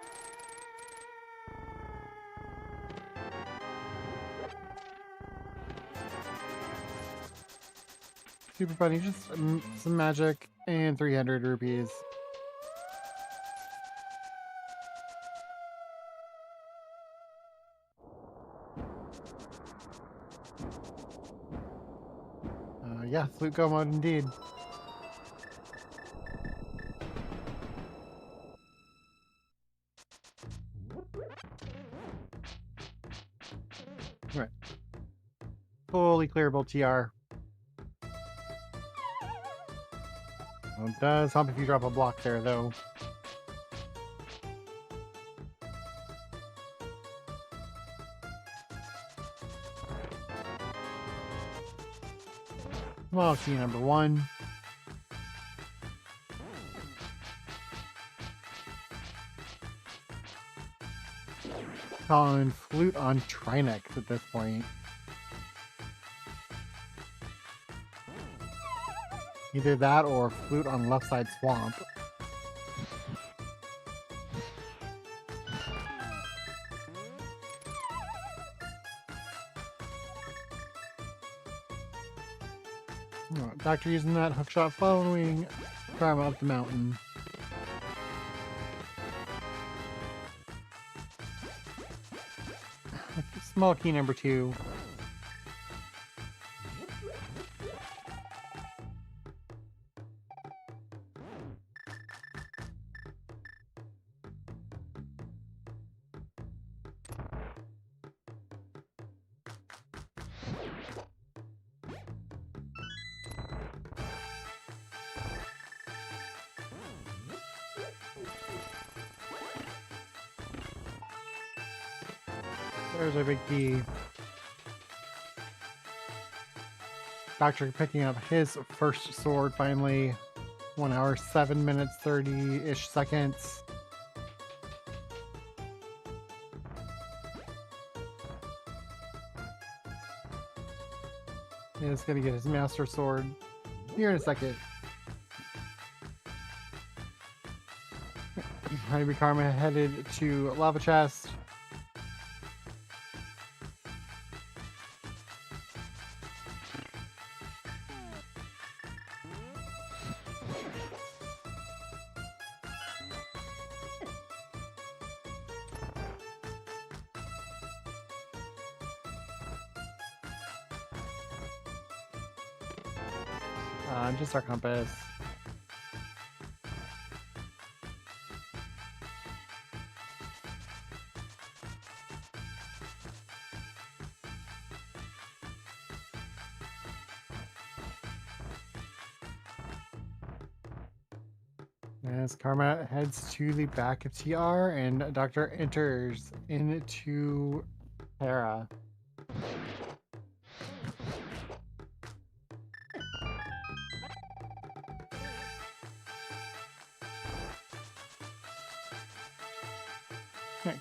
Super Bunny, just some magic and 300 rupees. Yeah, flute go mode indeed. Right. Fully clearable TR. Well, it does help if you drop a block there, though. Well, key number 1. Calling flute on Trinex at this point. Either that or flute on left side swamp. Oh, Doctor using that hookshot following Karma up the mountain. Small key number 2. There's our big key. Doctor picking up his first sword finally. 1 hour, 7 minutes, 30-ish seconds. He's gonna get his master sword here in a second. IBKarma headed to Lava Chest. Just our compass. As Karma heads to the back of TR and Doctor enters into Hera.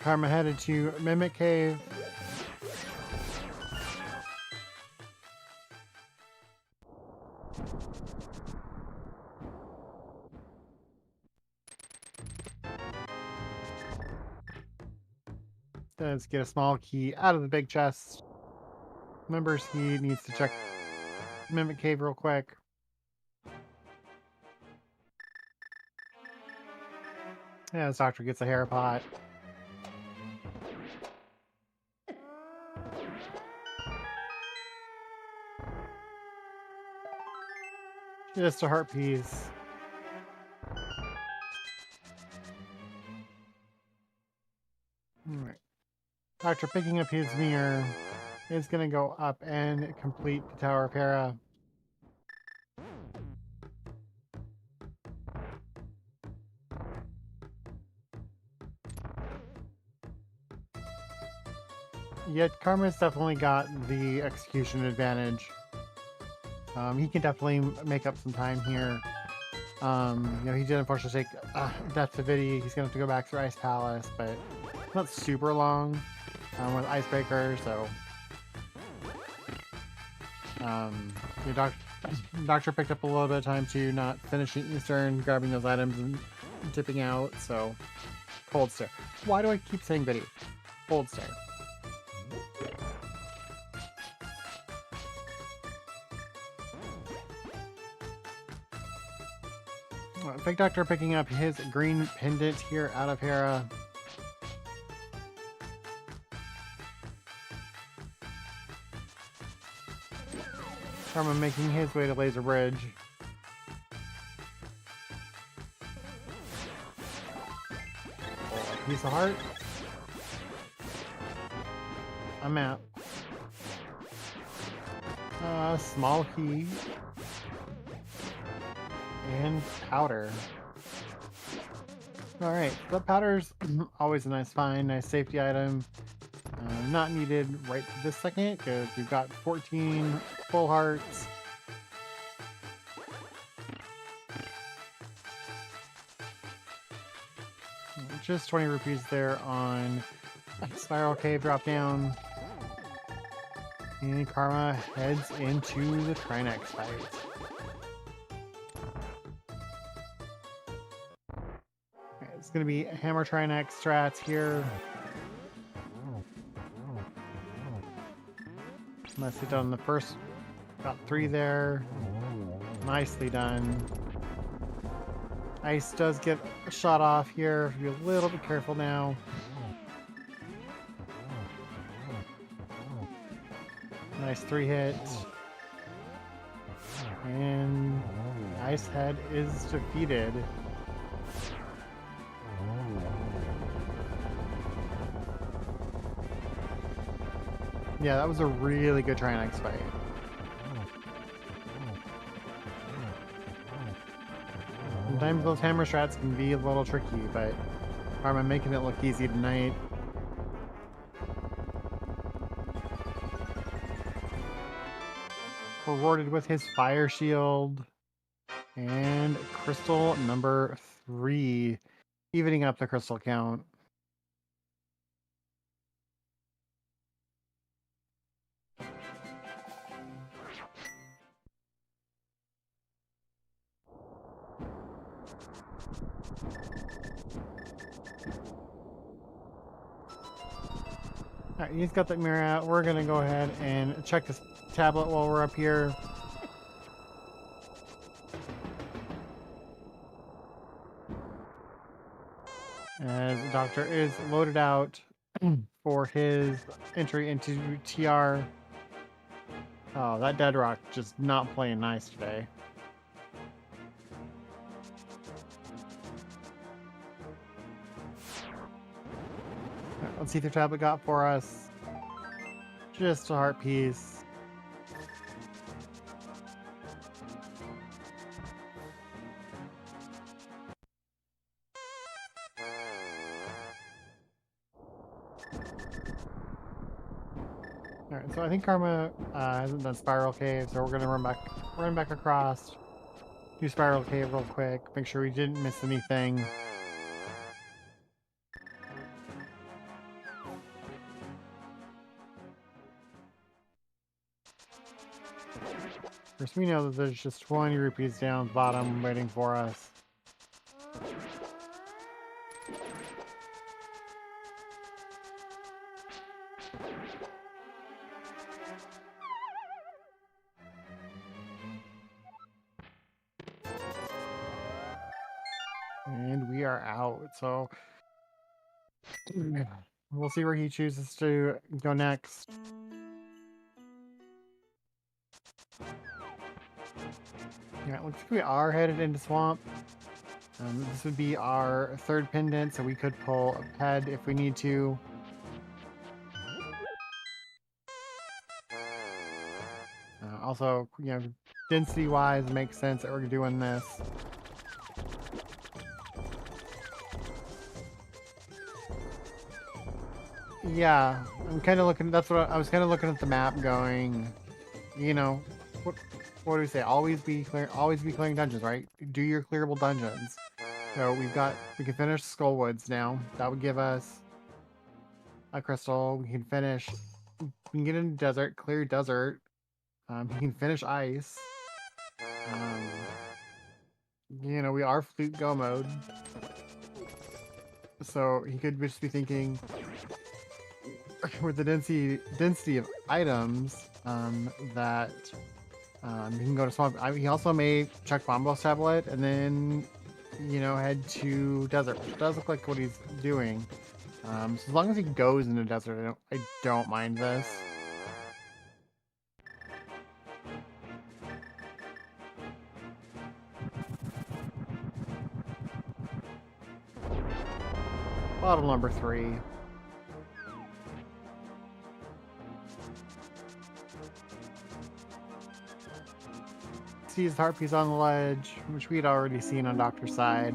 Karma headed to Mimic Cave. Let's get a small key out of the big chest. Remembers he needs to check Mimic Cave real quick. Yeah, this doctor gets a hair pot. Just a heart piece. Alright. Doctor picking up his mirror is gonna go up and complete the Tower of Hera. Yet Karma's definitely got the execution advantage. He can definitely make up some time here. He did unfortunately take death to Vidi. He's gonna have to go back to Ice Palace, but not super long with Icebreaker, so Doctor picked up a little bit of time too, not finishing Eastern, grabbing those items and dipping out, so Cold Stare. Why do I keep saying Vidi? Cold Stare. Fake Doctor picking up his green pendant here out of Hera. Karma making his way to Laser Bridge. A piece of heart. A map. Small key. And powder. Alright, the powder's always a nice find, nice safety item. Not needed right this second because we've got 14 full hearts. Just 20 rupees there on Spiral Cave drop down. And Karma heads into the Trinex fight. It's going to be Hammer Trinex strats here. Nicely done on the first. Got 3 there. Nicely done. Ice does get a shot off here. Be a little bit careful now. Nice 3 hits. And Ice Head is defeated. Yeah, that was a really good Trinex fight. Sometimes those hammer strats can be a little tricky, but Karma making it look easy tonight. Rewarded with his fire shield. And crystal number 3, evening up the crystal count. Alright, he's got that mirror out. We're gonna go ahead and check this tablet while we're up here. As the doctor is loaded out for his entry into TR. Oh, that Dead Rock just not playing nice today. Right, let's see if the tablet got for us. Just a heart piece. So I think Karma hasn't done Spiral Cave, so we're gonna run back across, do Spiral Cave real quick, make sure we didn't miss anything. First, we know that there's just 20 rupees down the bottom waiting for us. And we are out, so we'll see where he chooses to go next. Yeah, looks like we are headed into Swamp. This would be our third pendant, so we could pull a ped if we need to. Also, you know, density-wise, it makes sense that we're doing this. Yeah, I'm kind of looking. That's what I was kind of looking at the map, going, you know, what do we say? Always be clearing dungeons, right? Do your clearable dungeons. So we can finish Skullwoods now. That would give us a crystal. We can finish. We can get into desert, clear desert. He can finish ice. You know, we are flute go mode, so he could just be thinking with the density of items that he can go to Swamp. He also may check Bombo's tablet and then, you know, head to desert, which does look like what he's doing. So as long as he goes into desert, I don't mind this. Bottle number 3. Sees the heart piece on the ledge, which we'd already seen on Doctor's side.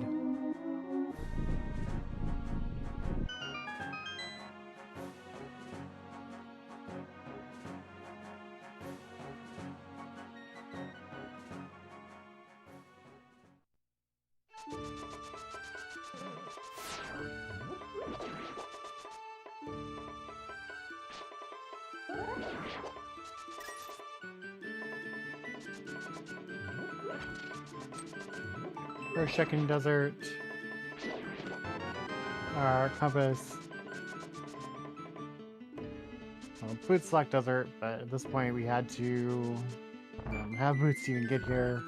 First checking desert. Our compass. Boots select desert, but at this point we had to have boots to even get here.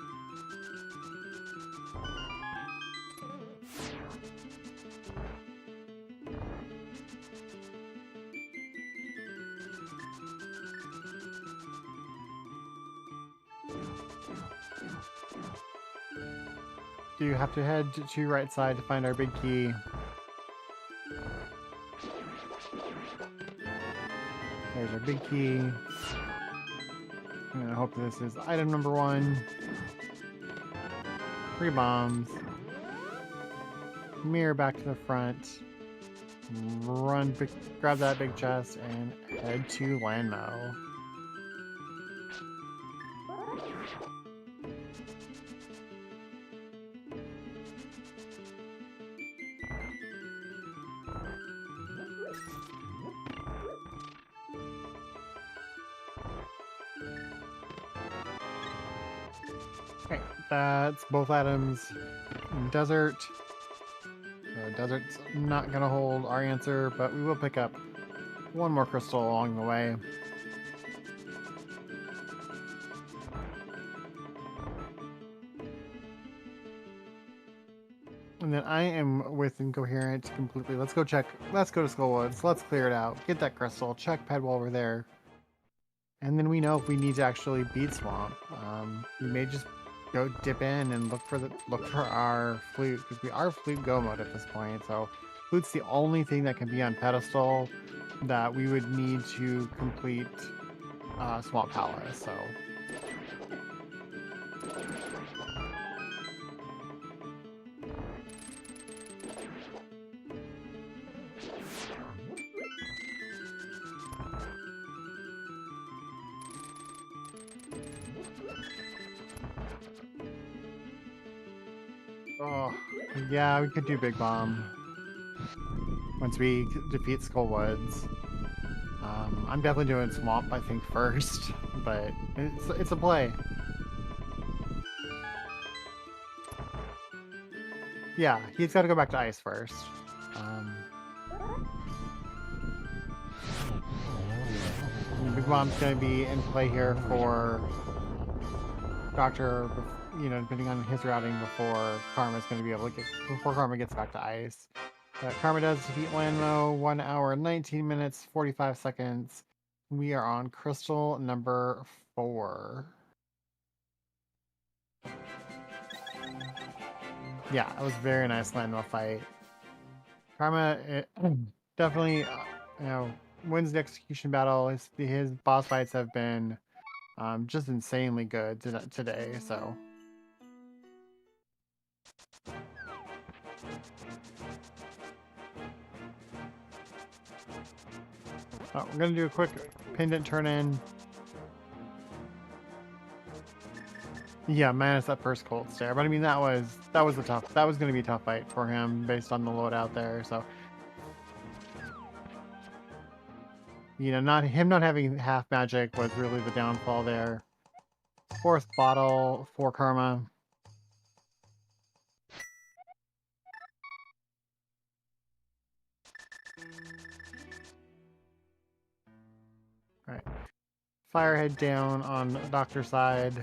Do have to head to right side to find our big key. There's our big key. And I hope this is item number 1. 3 bombs. Mirror back to the front. Grab that big chest and head to Landmo. Okay, that's both items in desert. Desert's not gonna hold our answer, but we will pick up one more crystal along the way. And then I am with Incoherent completely. Let's go to Skullwoods. Let's clear it out. Get that crystal. Check ped while we're there. And then we know if we need to actually beat Swamp. We may just go dip in and look for our flute, because we are flute go mode at this point. So flute's the only thing that can be on pedestal that we would need to complete Swamp Palace. So Oh, yeah, we could do Big Bomb once we defeat Skull Woods. I'm definitely doing Swamp, I think, first, but it's a play. Yeah, he's got to go back to Ice first. Big Bomb's going to be in play here for Doctor, depending on his routing before Karma's going to be able to before Karma gets back to Ice. Karma does defeat Lanmo, 1 hour, 19 minutes, 45 seconds. We are on crystal number 4. Yeah, it was a very nice Lanmo fight. Karma definitely, wins the execution battle. His boss fights have been just insanely good today, so. Oh, we're gonna do a quick pendant turn in. Yeah, minus that first cold stare, but I mean that was gonna be a tough fight for him based on the loadout there. So, not having half magic was really the downfall there. 4th bottle for Karma. All right, Firehead down on the Doctor's side.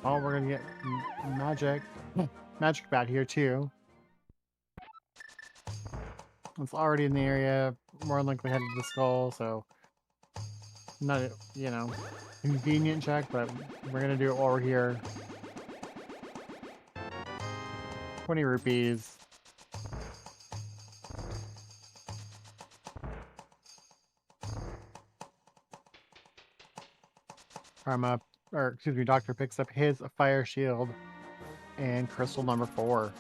Oh, we're gonna get magic bat here too. It's already in the area, more than likely headed to the skull, so not a, convenient check, but we're gonna do it while we're here. 20 rupees. Doctor picks up his fire shield and crystal number 4.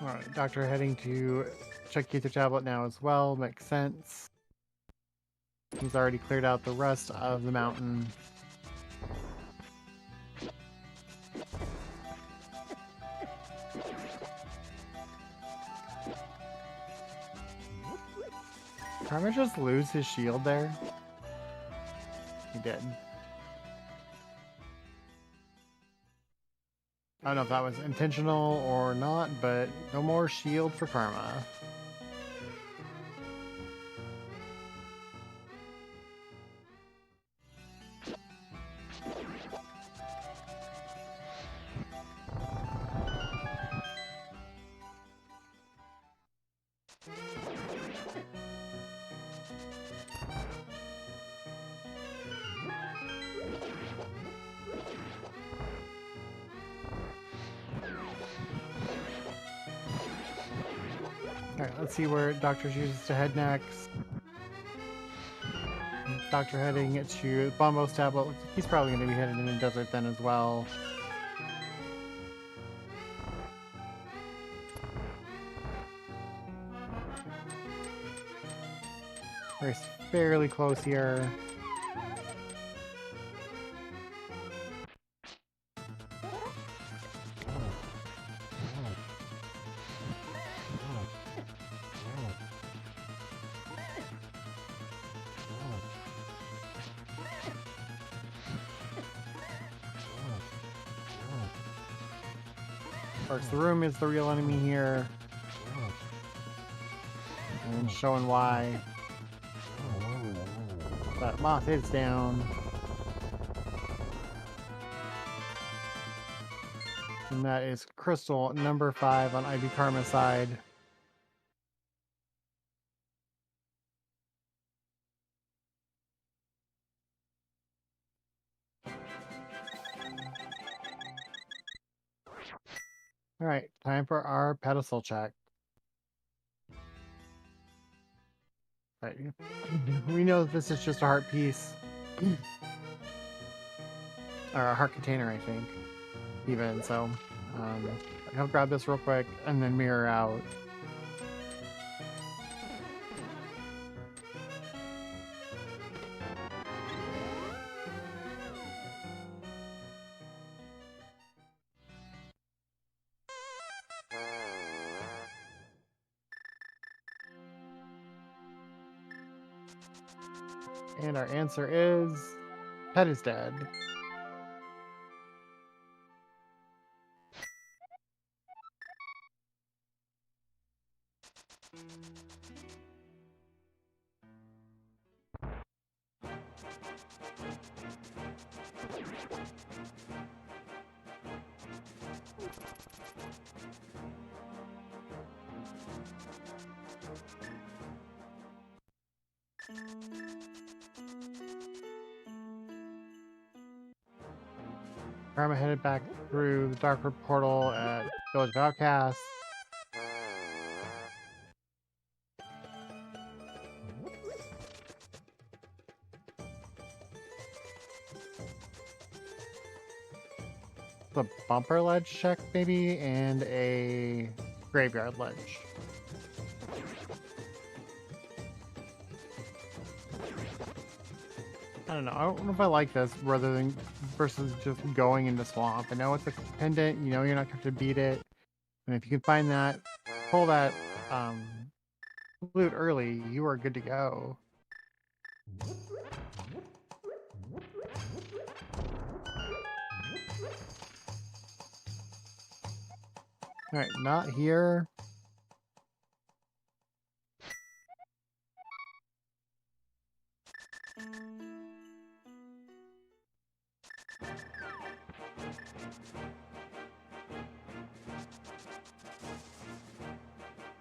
Alright, Doctor heading to check Ether Tablet now as well. Makes sense. He's already cleared out the rest of the mountain. Karma just lose his shield there? He did. I don't know if that was intentional or not, but no more shield for Karma. Alright, let's see where Doctor chooses to head next. Doctor heading to Bombo's tablet. He's probably going to be headed in the desert then as well. We're fairly close here. Of course, the room is the real enemy here. And showing why. That moth is down. And that is crystal number 5 on IBKarma's side. All right, time for our pedestal check. All right. We know that this is just a heart piece. Or a heart container, I think. Even, so I'll grab this real quick and then mirror out. And our answer is pet is dead. Karma headed back through the dark portal at Village of Outcasts. The bumper ledge check, maybe, and a graveyard ledge. I don't know. I don't know if I like this rather than versus just going into swamp. I know it's a pendant. You know you're not going to beat it, and if you can find that, pull that loot early, you are good to go. All right, not here.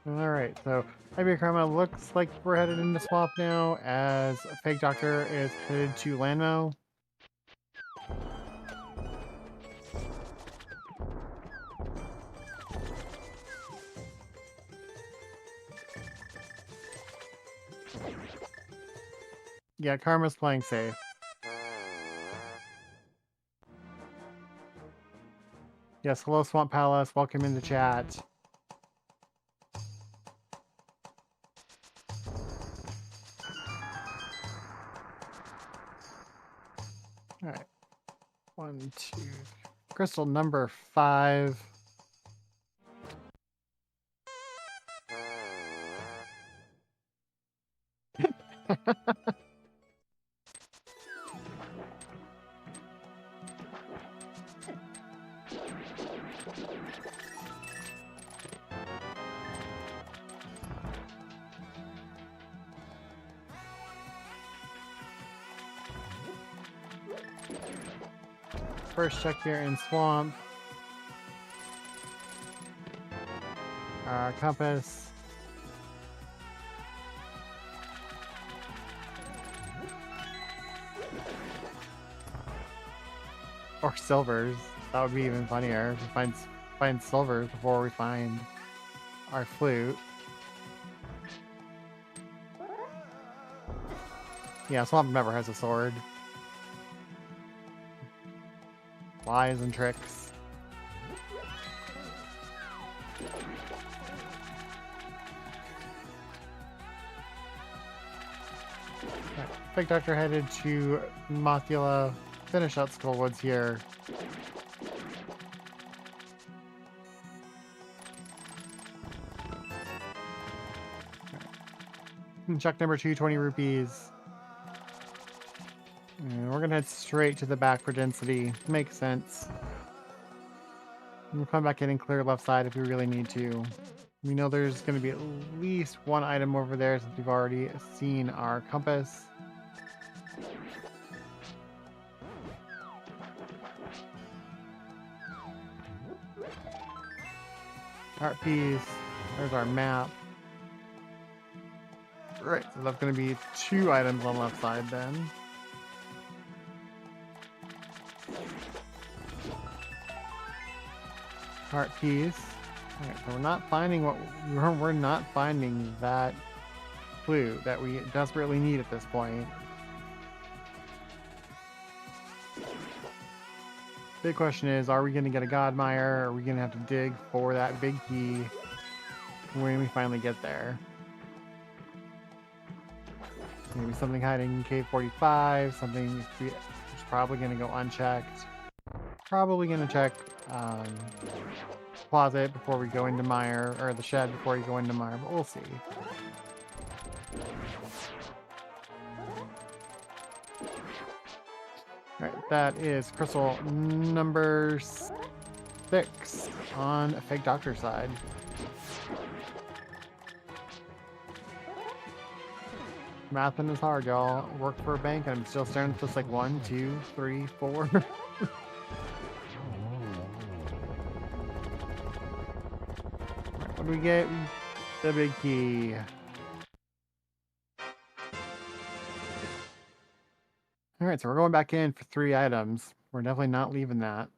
All right, so IBKarma looks like we're headed into swamp now, as Fake Doctor is headed to Landmo. Yeah, Karma's playing safe. Yes, hello Swamp Palace, welcome in the chat. Alright. 1, 2. Crystal number 5. First check here in swamp. Compass. Or silvers. That would be even funnier. We find silvers before we find our flute. Yeah, swamp never has a sword. Lies and tricks. Right. Fake Doctor headed to Mothula. Finish out Skullwoods here. Right. Check number 2, 20 rupees. And we're gonna head straight to the back for density. Makes sense. We'll come back in and clear left side if we really need to. We know there's gonna be at least one item over there since we've already seen our compass. Art piece. There's our map. Right, so that's gonna be 2 items on left side then. heart piece. Alright, so we're not finding we're not finding that clue that we desperately need at this point. Big question is, are we going to get a Godmire? Or are we going to have to dig for that big key when we finally get there? Maybe something hiding in cave 45, something is probably going to go unchecked. Probably going to check closet before we go into mire, or the shed before we go into mire, but we'll see. Alright, that is crystal number 6 on a Fake Doctor side. Mathing is hard, y'all. Work for a bank, and I'm still staring at this like 1, 2, 3, 4. What do we get? The big key. Alright, so we're going back in for 3 items. We're definitely not leaving that.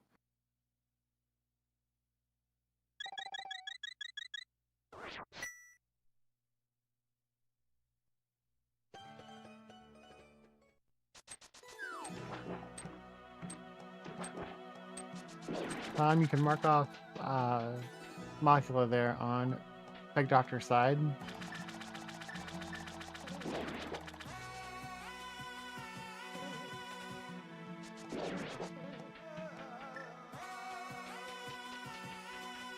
You can mark off Mocula there on Fake Doctor's side.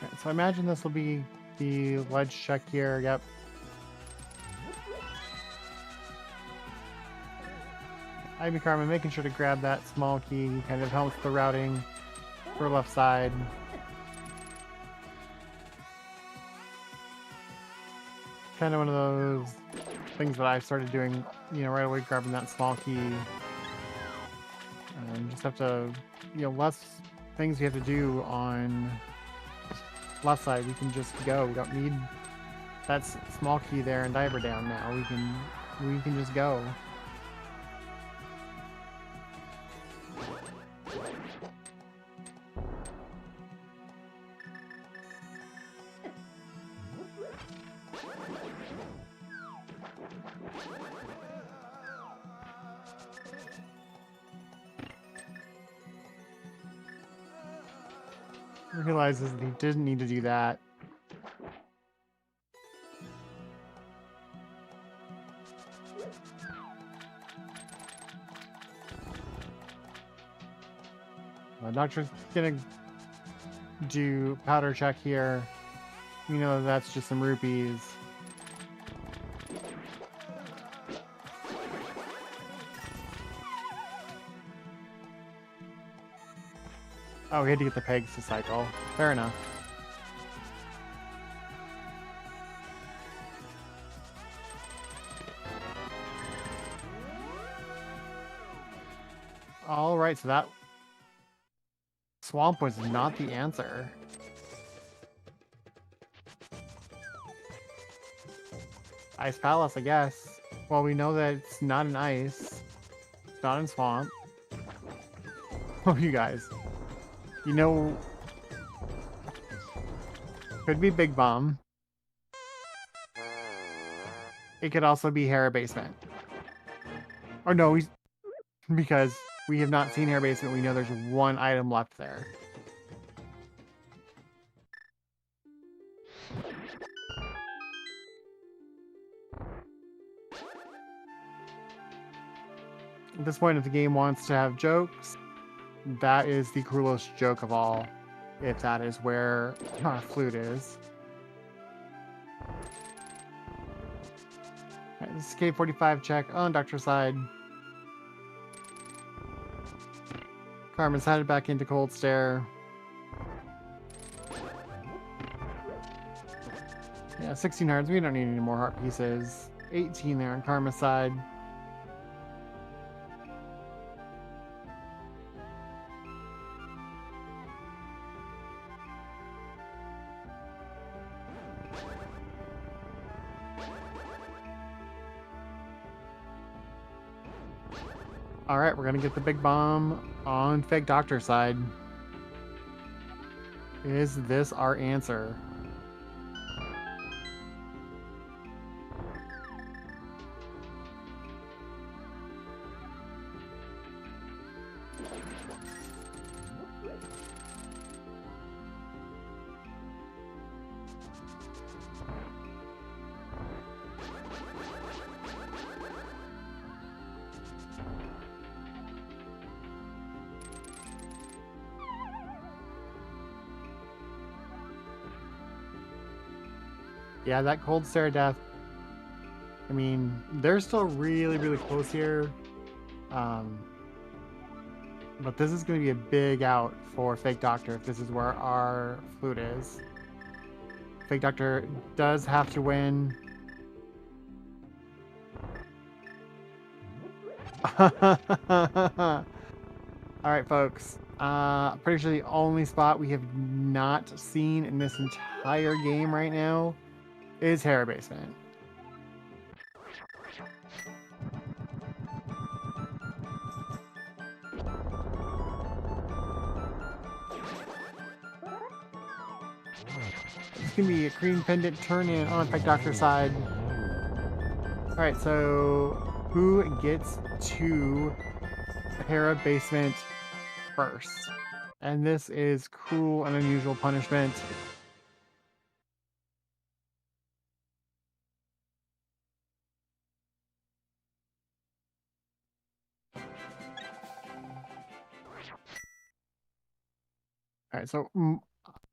Okay, so I imagine this will be the ledge check here. Yep. IBKarma making sure to grab that small key, kind of helps the routing for left side. Kind of one of those things that I started doing, you know, right away, grabbing that small key. Just have to, you know, less things we have to do on left side. We can just go. We don't need that small key there and diver down now. We can just go. Realizes that he didn't need to do that. The doctor's gonna do powder check here. You know that's just some rupees. Oh, we had to get the pegs to cycle. Fair enough. Alright, so that swamp was not the answer. Ice Palace, I guess. Well, we know that it's not in ice. It's not in swamp. Oh, you guys. You know, could be Big Bomb. It could also be Hera Basement. Or no, because we have not seen Hera Basement, we know there's one item left there. At this point, if the game wants to have jokes, that is the cruelest joke of all, if that is where our flute is. Right, this is K45 check on Doctor's side. Carmen's headed back into Cold Stare. Yeah, 16 hearts. We don't need any more heart pieces. 18 there on Karma's side. Alright, we're gonna get the big bomb on Fake Doctor's side. Is this our answer? Yeah, that cold stare death. I mean, they're still really, really close here. But this is going to be a big out for Fake Doctor if this is where our flute is. Fake Doctor does have to win. Alright, folks. Pretty sure the only spot we have not seen in this entire game right now is Hair Basement. It's gonna be a green pendant turn in on Fake Doctor's side. Alright, so who gets to Hera Basement first? And this is cruel and unusual punishment. Alright, so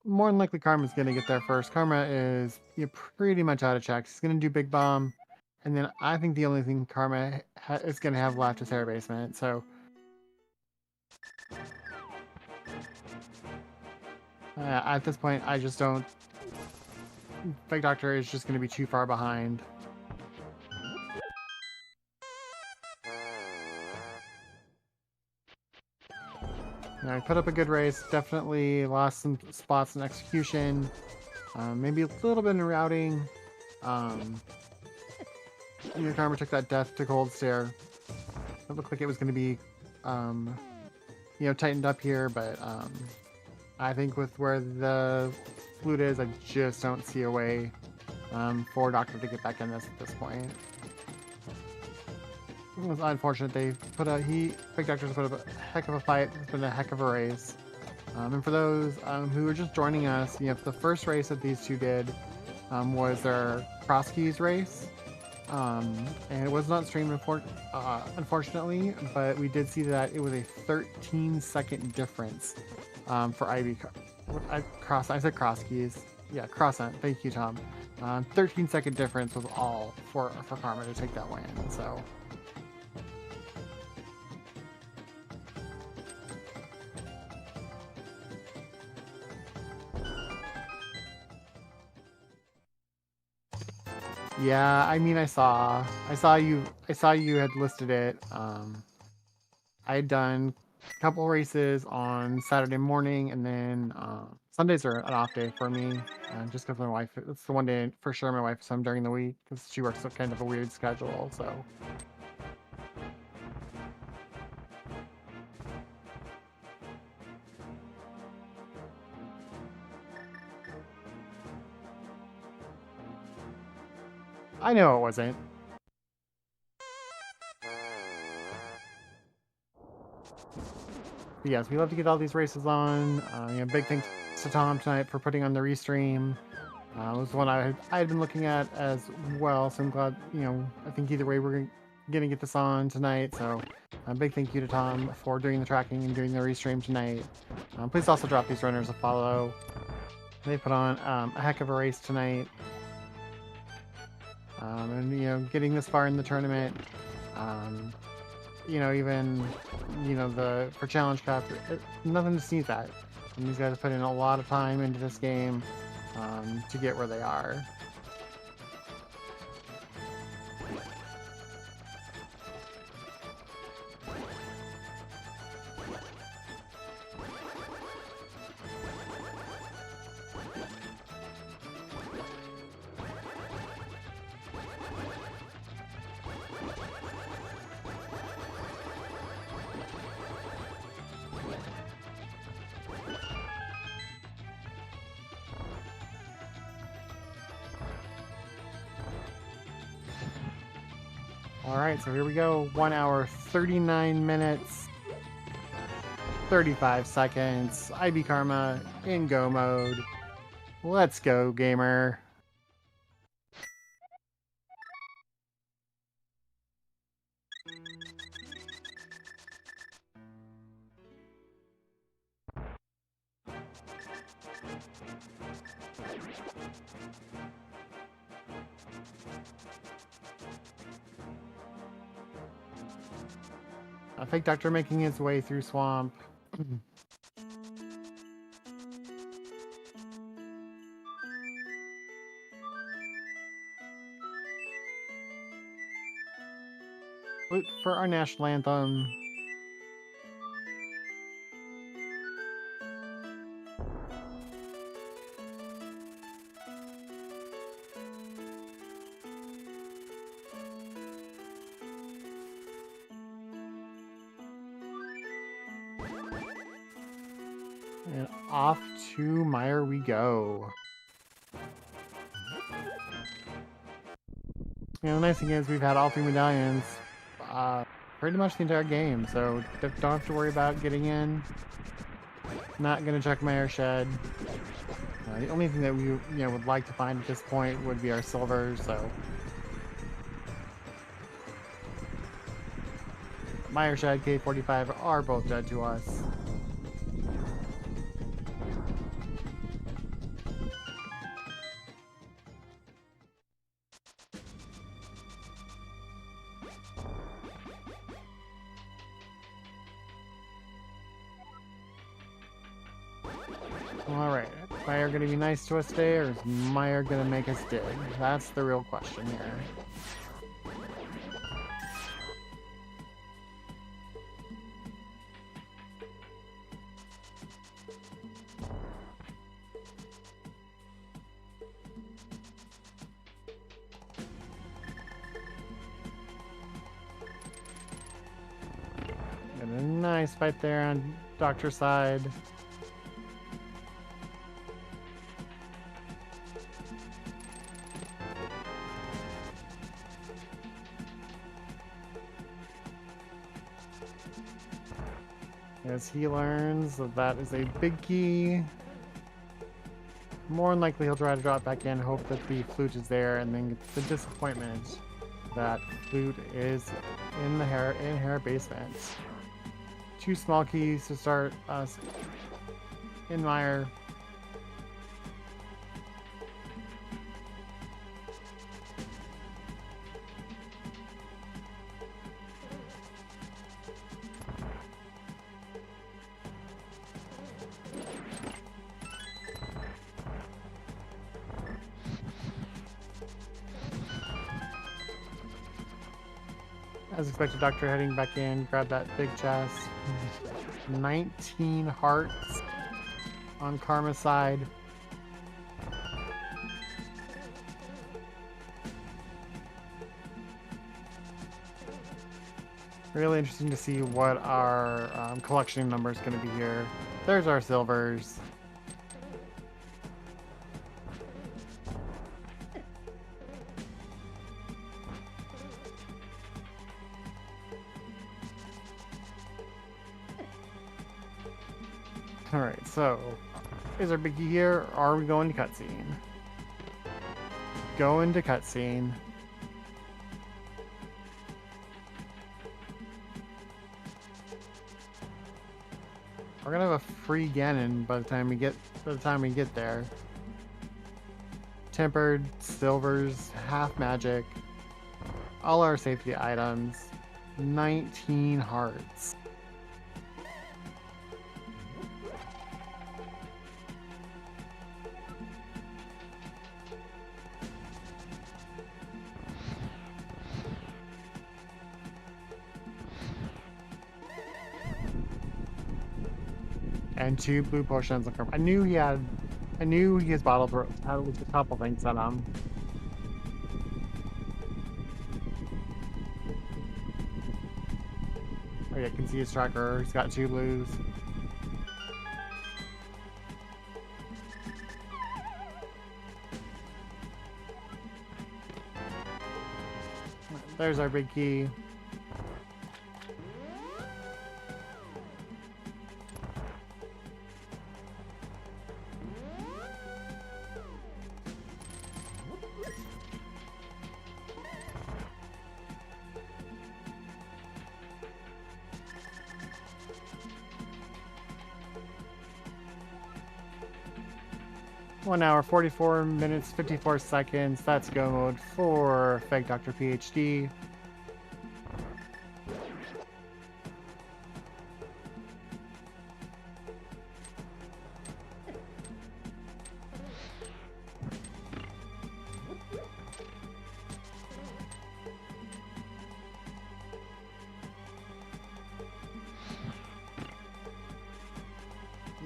more than likely Karma's going to get there first. Karma is pretty much out of checks. He's going to do Big Bomb. And then I think the only thing Karma is going to have left is Hair Basement. So at this point, I just don't... Fake Doctor is just going to be too far behind. I put up a good race. Definitely lost some spots in execution. Maybe a little bit in routing. Karma took that death to cold stare. It looked like it was going to be, tightened up here, but I think with where the flute is, I just don't see a way for Doctor to get back in this at this point. It was unfortunate. Fake Doctor's put up a heck of a fight. It's been a heck of a race. And for those who are just joining us, the first race that these two did was their cross keys race. And it was not streamed unfortunately, but we did see that it was a 13-second difference for IBKarma. I said cross keys. Yeah, cross hunt. Thank you, Tom. 13-second difference was all for Karma to take that win. So. Yeah, I mean, I saw you had listed it. I had done a couple races on Saturday morning, and then Sundays are an off day for me, just because my wife. It's the one day for sure my wife is home during the week because she works kind of a weird schedule. So. I know it wasn't. But yes, we love to get all these races on. Big thanks to Tom tonight for putting on the restream. It was one I had been looking at as well, so I'm glad, I think either way we're going to get this on tonight. So a big thank you to Tom for doing the tracking and doing the restream tonight. Please also drop these runners a follow. They put on a heck of a race tonight. And getting this far in the tournament, even for Challenge Cup, nothing to sneeze at. And these guys put in a lot of time into this game to get where they are. All right, so here we go. 1 hour, 39 minutes, 35 seconds. IBKarma in go mode. Let's go, gamer. Fake Doctor making his way through swamp. Flute for our national anthem. And off to Meyer we go. You know, the nice thing is we've had all 3 medallions pretty much the entire game, so don't have to worry about getting in. Not gonna check Meyer shed. The only thing that we would like to find at this point would be our silvers, so Meyer shed, K45 are both dead to us. Alright, is Meyer gonna be nice to us today, or is Meyer gonna make us dig? That's the real question here. Got a nice fight there on Doctor's side. As he learns that that is a big key, more than likely he'll try to drop back in, hope that the flute is there, and then get the disappointment that flute is in the Hera basement. 2 small keys to start us in Meyer. As expected, Doctor heading back in, grab that big chest. 19 hearts on Karma's side. Really interesting to see what our collection number is going to be here. There's our silvers. Alright, so is our biggie here? Or are we going to cutscene? Going to cutscene. We're gonna have a free Ganon by the time we get there. Tempered, silvers, half magic, all our safety items, 19 hearts. And 2 blue potions. I knew his bottle had at least a couple things on him. Oh yeah, I can see his tracker. He's got 2 blues. There's our big key. One hour, 44 minutes, 54 seconds. That's go mode for FakeDoctorPHD.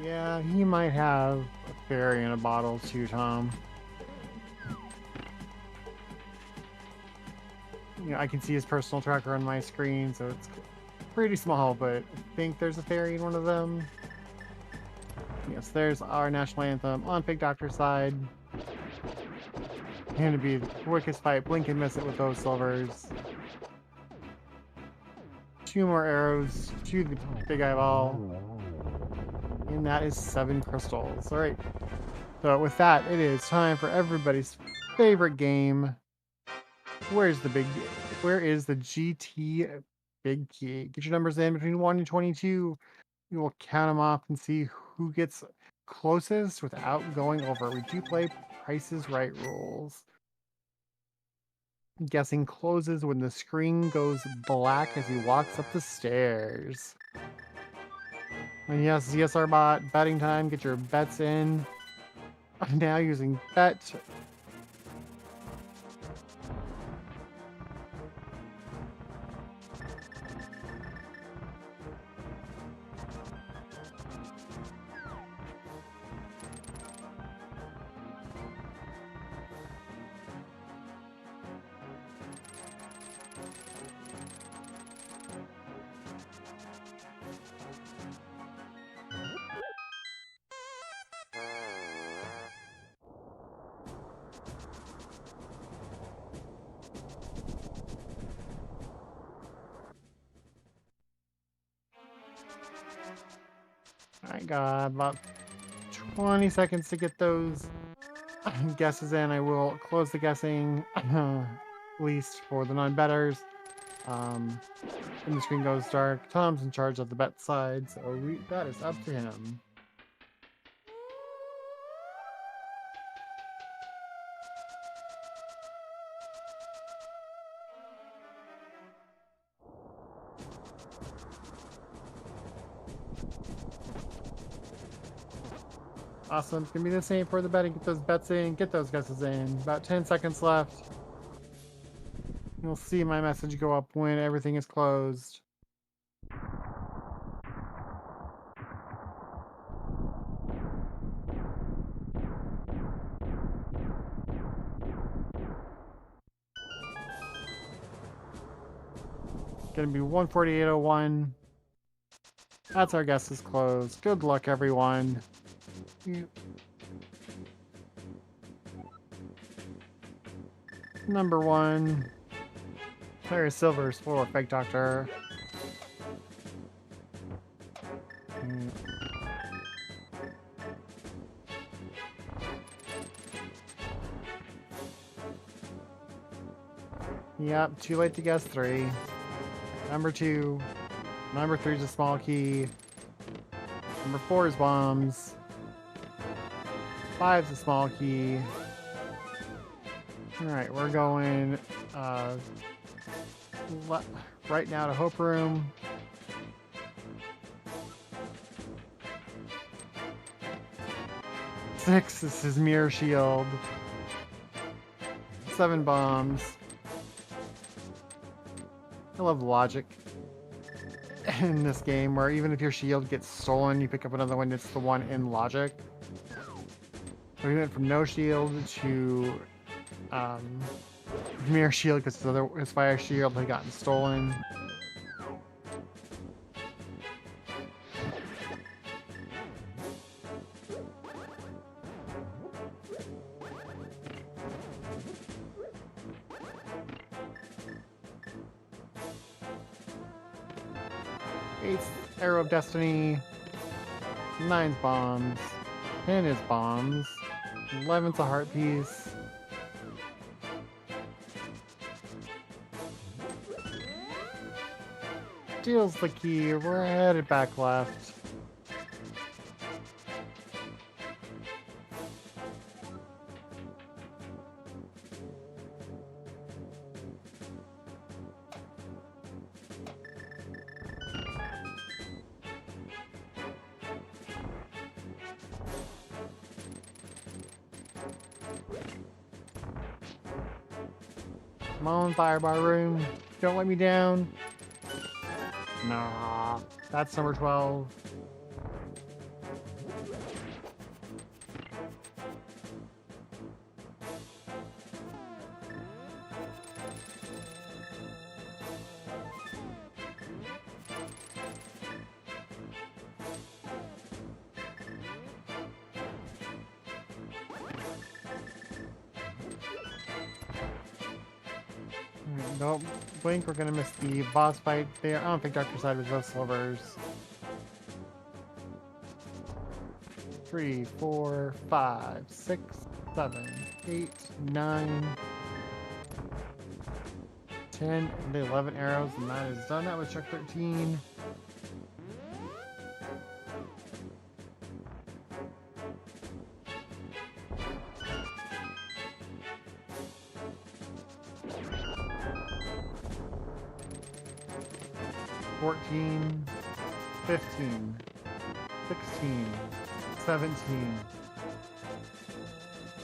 Yeah, he might have a fairy in a bottle too, Tom. You know, I can see his personal tracker on my screen, so it's pretty small, but I think there's a fairy in one of them. Yes, there's our national anthem on Fake Doctor's side. Going to be the quickest fight. Blink and miss it with those silvers. 2 more arrows to the big eyeball. And that is 7 crystals. Alright. So with that, it is time for everybody's favorite game. Where is the GT big key? Get your numbers in between 1 and 22. We will count them off and see who gets closest without going over. We do play Price is Right rules. Guessing closes when the screen goes black as he walks up the stairs. And yes, ZSR bot, betting time, get your bets in. I'm now using bet. I got about 20 seconds to get those guesses in. I will close the guessing, at least for the non-betters. When the screen goes dark, Tom's in charge of the bet side, so that is up to him. Awesome. It's going to be the same for the betting. Get those bets in. Get those guesses in. About 10 seconds left. You'll see my message go up when everything is closed. Going to be 148.01. That's our guesses closed. Good luck, everyone. Number 1. There is silvers for Fake Doctor. Yep, too late to guess 3. Number 2. Number 3 is a small key. Number 4 is bombs. 5 is a small key. Alright, we're going right now to Hope Room. Six is his mirror shield. 7 bombs. I love logic in this game, where even if your shield gets stolen, you pick up another one that's the one in logic. So we went from no shield to mirror shield because his fire shield had gotten stolen. 8's Arrow of Destiny. 9's Bombs. 10 is Bombs. 11's a Heart Piece. Steals the key. We're headed back left. Come on, Firebar Room. Don't let me down. Nah, that's number 12. Don't blink, we're gonna miss the boss fight there. I don't think Dr. Side was those silvers. 3, 4, 5, 6, 7, 8, 9, 10, and 11 arrows, and that is done. That was check 13. $14, 15, 16, 17.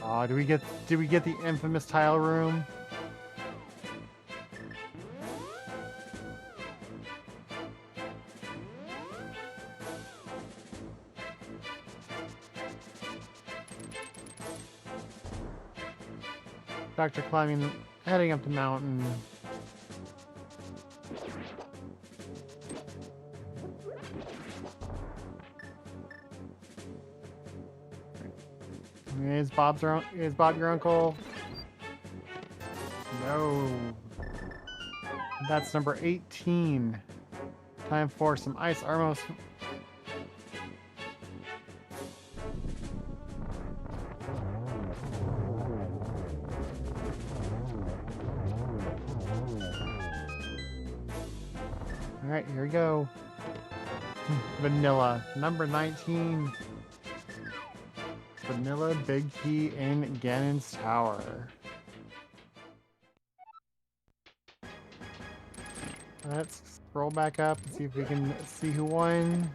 Oh, did we get the infamous tile room? Doctor climbing, heading up the mountain. Is Bob your uncle? No. That's number 18. Time for some ice Armos. Alright, here we go. Vanilla, number 19. Vanilla Big Key in Ganon's Tower. Let's scroll back up and see if we can see who won.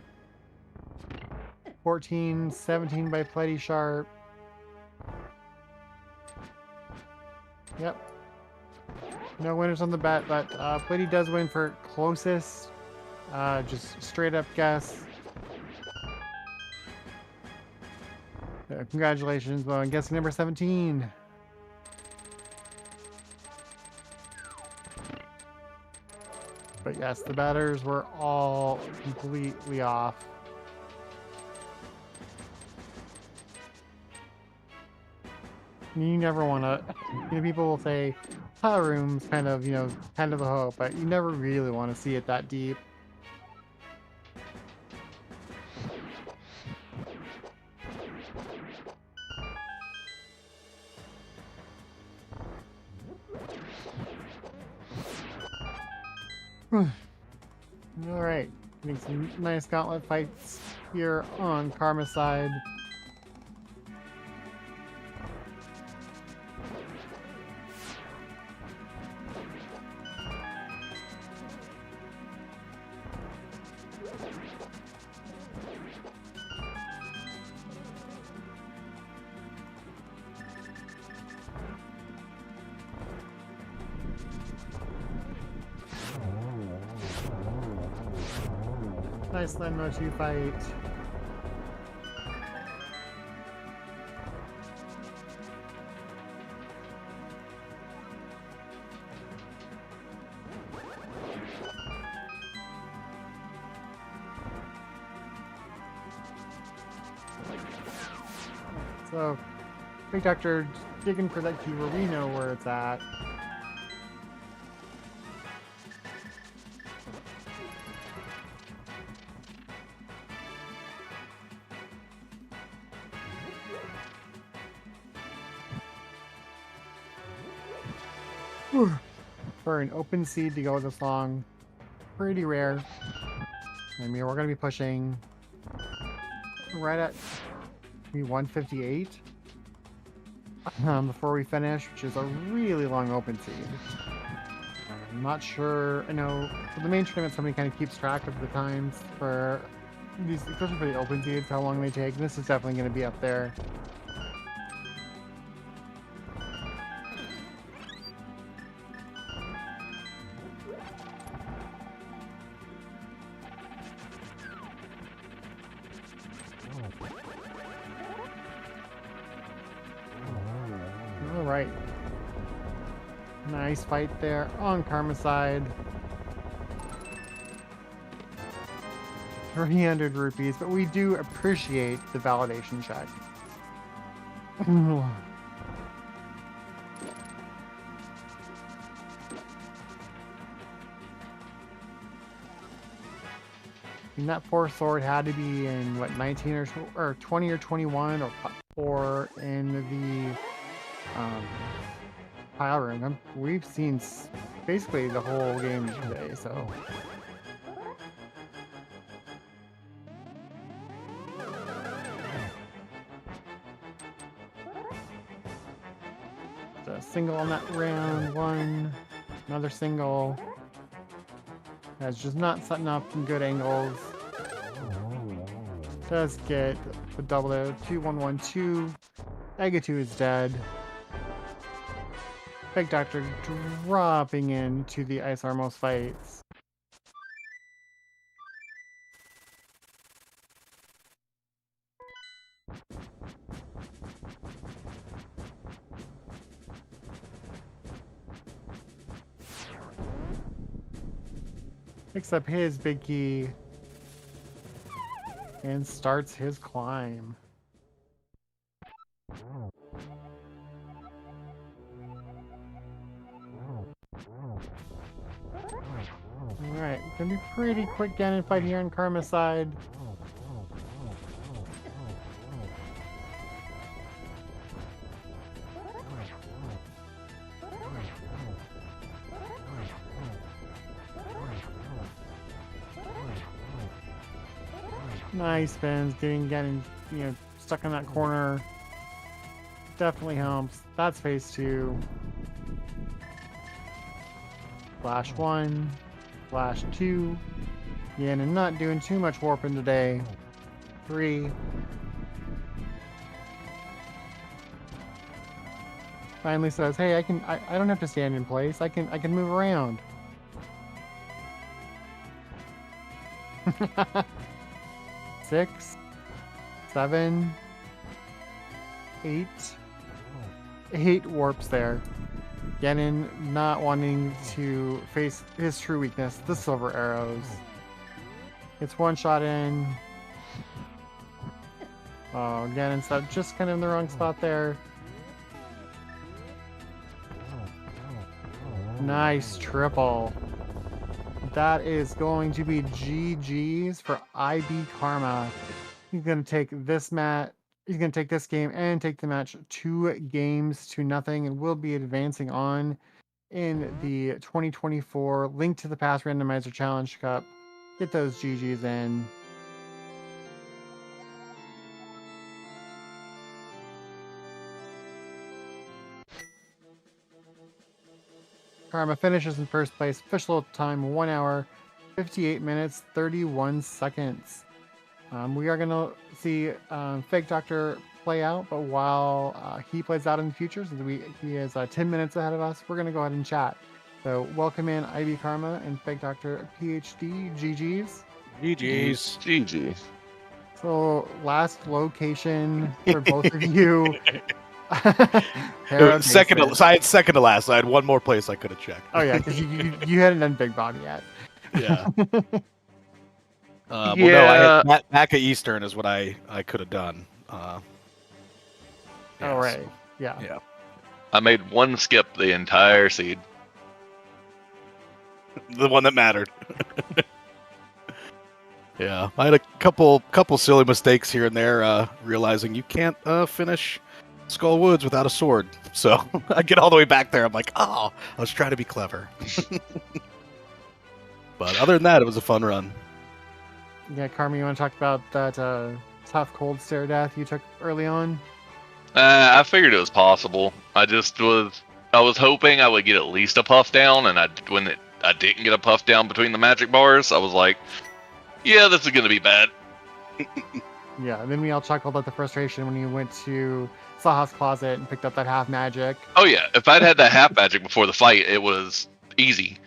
14, 17 by Pletty Sharp. Yep. No winners on the bet, but Pletty does win for closest. Just straight up guess. Congratulations, well, I'm guessing number 17. But yes, the batters were all completely off. You never want to, people will say, tile room's kind of the hope, but you never really want to see it that deep. Alright, getting some nice gauntlet fights here on Karma's side. Nice Lemmo 2 fight. So, Big Doctor digging for that key where we know where it's at. For an open seed to go this long, pretty rare. I mean, we're going to be pushing right at 158 before we finish, which is a really long open seed. I'm not sure. I know for the main tournament, somebody kind of keeps track of the times for these, especially for the open seeds, how long they take. This is definitely going to be up there. All right. Nice fight there on Karma's side. 300 rupees, but we do appreciate the validation check. And that fourth sword had to be in what, 19 or 20 or 21 or in the pile room. We've seen basically the whole game today, so. A single on that round one, another single. That's just not setting up in good angles. Does get the double there. 2-1-1-2. Agatu is dead. Fake Doctor dropping into the Ice Armos fights. Picks up his big key and starts his climb. Alright, gonna be pretty quick Ganon fight here on Karma's side. Nice spins, getting stuck in that corner. Definitely helps. That's phase 2. Flash 1, Flash 2. Ganon not doing too much warping today. 3. Finally says, "Hey, I don't have to stand in place. I can move around." 6, 7, 8. 8 warps there. Ganon not wanting to face his true weakness, the silver arrows. It's one shot in. Oh, Ganon's just kind of in the wrong spot there. Nice triple. That is going to be GG's for IBKarma. He's going to take this match. He's going to take this game and take the match 2-0 and will be advancing on in the 2024 Link to the Past Randomizer Challenge Cup. Get those GG's in. Karma finishes in first place. Official time 1 hour, 58 minutes, 31 seconds. We are going to see Fake Doctor play out, but while he plays out in the future, since he is 10 minutes ahead of us, we're going to go ahead and chat. So welcome in IBKarma and FakeDoctorPHD. GG's. GG's. GG. So last location for both of you. I had second to last. I had one more place I could have checked. Oh yeah, because you hadn't done Big Bobby yet. Yeah. Well, no, I had back at Eastern is what I could have done. Oh right. So, Yeah. I made one skip the entire seed. The one that mattered. Yeah, I had a couple silly mistakes here and there, realizing you can't finish Skull Woods without a sword. So I get all the way back there. I'm like, oh, I was trying to be clever. But other than that, it was a fun run. Yeah, Karma, you want to talk about that tough cold stare death you took early on? I figured it was possible. I was hoping I would get at least a puff down, and I didn't get a puff down between the magic bars, I was like, yeah, this is gonna be bad. Yeah, and then we all chuckled at the frustration when you went to Saha's closet and picked up that half magic. Oh yeah, if I'd had that half magic before the fight, it was easy.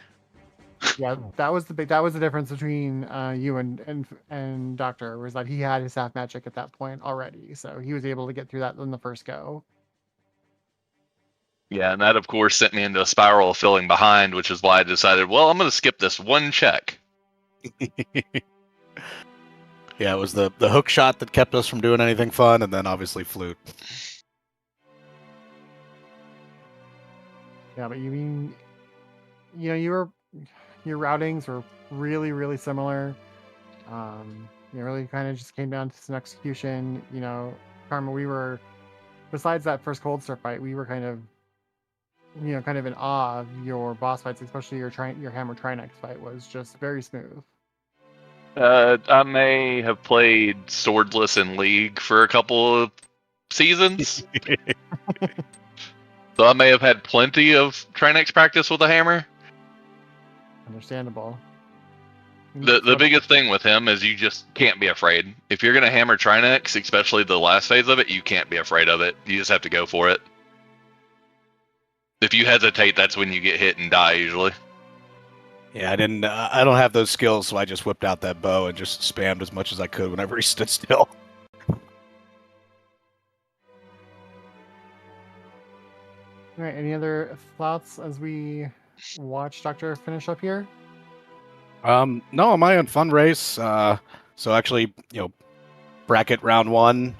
Yeah, that was the difference between you and Doctor, was that he had his half magic at that point already, so he was able to get through that in the first go. Yeah, and that of course sent me into a spiral of feeling behind, which is why I decided, well, I'm gonna skip this one check. Yeah, it was the hook shot that kept us from doing anything fun, and then obviously flute. Yeah, but your routings were really, really similar. It really kind of just came down to some execution. Karma, besides that first cold start fight, we were kind of in awe of your boss fights, especially your Hammer Trinex fight was just very smooth. I may have played swordless in League for a couple of seasons. So I may have had plenty of Trinex practice with a hammer. Understandable. The biggest thing with him is you just can't be afraid. If you're going to hammer Trinex, especially the last phase of it, you can't be afraid of it. You just have to go for it. If you hesitate, that's when you get hit and die usually. Yeah, I don't have those skills, so I just whipped out that bow and just spammed as much as I could whenever he stood still. All right, any other thoughts as we watch Doctor finish up here? No, on my own fun race. So actually, bracket round 1,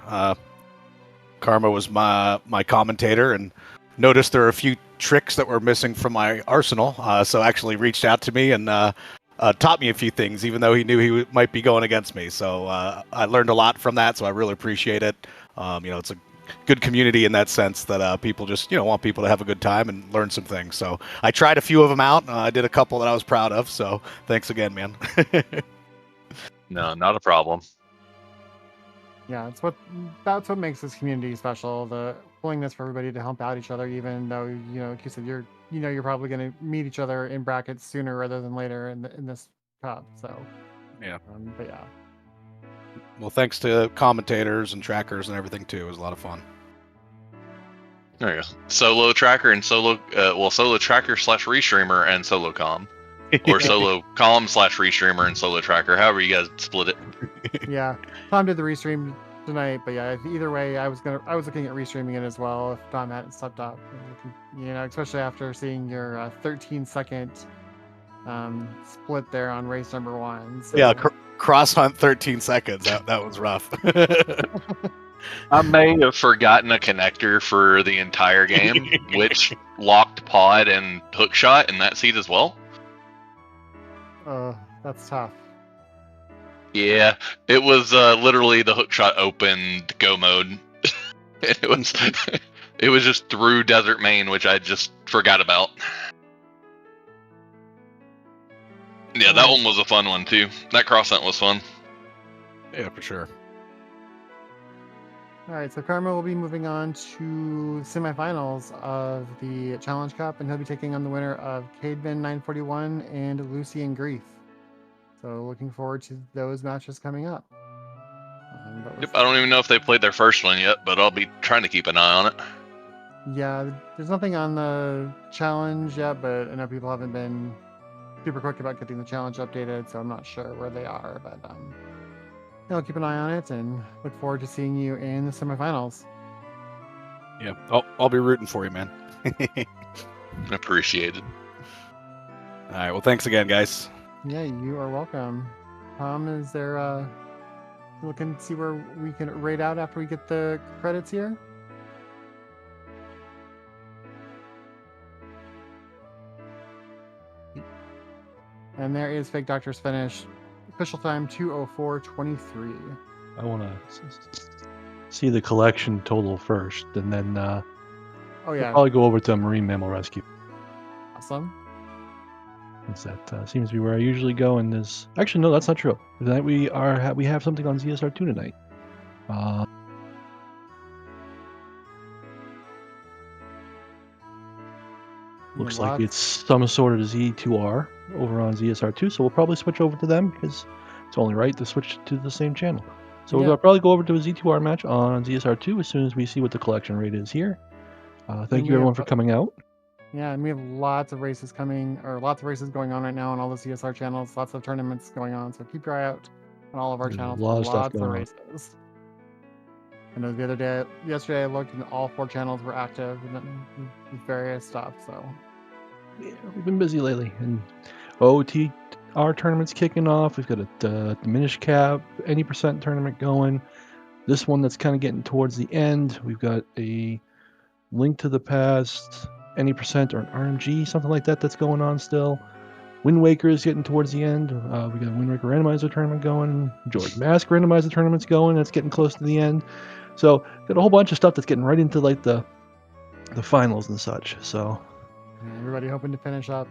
Karma was my commentator, and noticed there are a few tricks that were missing from my arsenal. So actually reached out to me and taught me a few things, even though he knew he might be going against me. So I learned a lot from that. So I really appreciate it. It's a good community in that sense that people just want people to have a good time and learn some things. So I tried a few of them out. I did a couple that I was proud of. So thanks again, man. No, not a problem. Yeah, that's what makes this community special. The willingness for everybody to help out each other, even though like you said, you're probably going to meet each other in brackets sooner rather than later in this cup. So yeah, but yeah. Well, thanks to commentators and trackers and everything too. It was a lot of fun. There you go. Solo tracker and solo tracker / restreamer and solo com. Or solo com / restreamer and solo tracker, however you guys split it. Yeah, Tom did the restream tonight, but yeah, either way, I was looking at restreaming it as well if Tom hadn't stepped up. Especially after seeing your 13-second split there on race number 1. So. Yeah, cross hunt 13 seconds. That was rough. I may have forgotten a connector for the entire game, which locked pod and hook shot in that seat as well. That's tough. Yeah, it was literally the hookshot opened go mode. It was just through Desert Main, which I just forgot about. Yeah, that one was a fun one too. That cross hunt was fun. Yeah, for sure. All right, so Karma will be moving on to semifinals of the Challenge Cup, and he'll be taking on the winner of Cademan 941 and Lucy and Grief. So looking forward to those matches coming up. Yep, I don't even know if they played their first one yet, but I'll be trying to keep an eye on it. Yeah, there's nothing on the challenge yet, but I know people haven't been super quick about getting the challenge updated, so I'm not sure where they are. But I'll keep an eye on it and look forward to seeing you in the semifinals. Yeah, I'll be rooting for you, man. Appreciate it. All right, well, thanks again, guys. Yeah, you are welcome. Tom, is there looking to see where we can rate out after we get the credits here? And there is Fake Doctor's finish. Official time 2:04:23. I want to see the collection total first, and then Oh we'll yeah, probably go over to Marine Mammal Rescue. awesome. Since that seems to be where I usually go. And there's actually no, that's not true. Tonight we have something on ZSR2 tonight. Looks like it's some sort of Z2R over on ZSR2, so we'll probably switch over to them because it's only right to switch to the same channel. So we'll probably go over to a Z2R match on ZSR2 as soon as we see what the collection rate is here. Thank you everyone for coming out. Yeah, and we have lots of races coming, or lots of races going on right now on all the CSR channels. Lots of tournaments going on, so keep your eye out on all of our channels. A lot of stuff lots of going on. races. I know yesterday I looked and all 4 channels were active with various stuff. So yeah, we've been busy lately, and OTR tournament's kicking off. We've got a diminished cap, any percent tournament going. This one that's kind of getting towards the end. We've got a Link to the Past, any percent or an RMG, something like that that's going on still. Wind Waker is getting towards the end. We got a Wind Waker randomizer tournament going. George Mask randomizer tournament's going. That's getting close to the end. So got a whole bunch of stuff that's getting right into like the finals and such. So everybody hoping to finish up.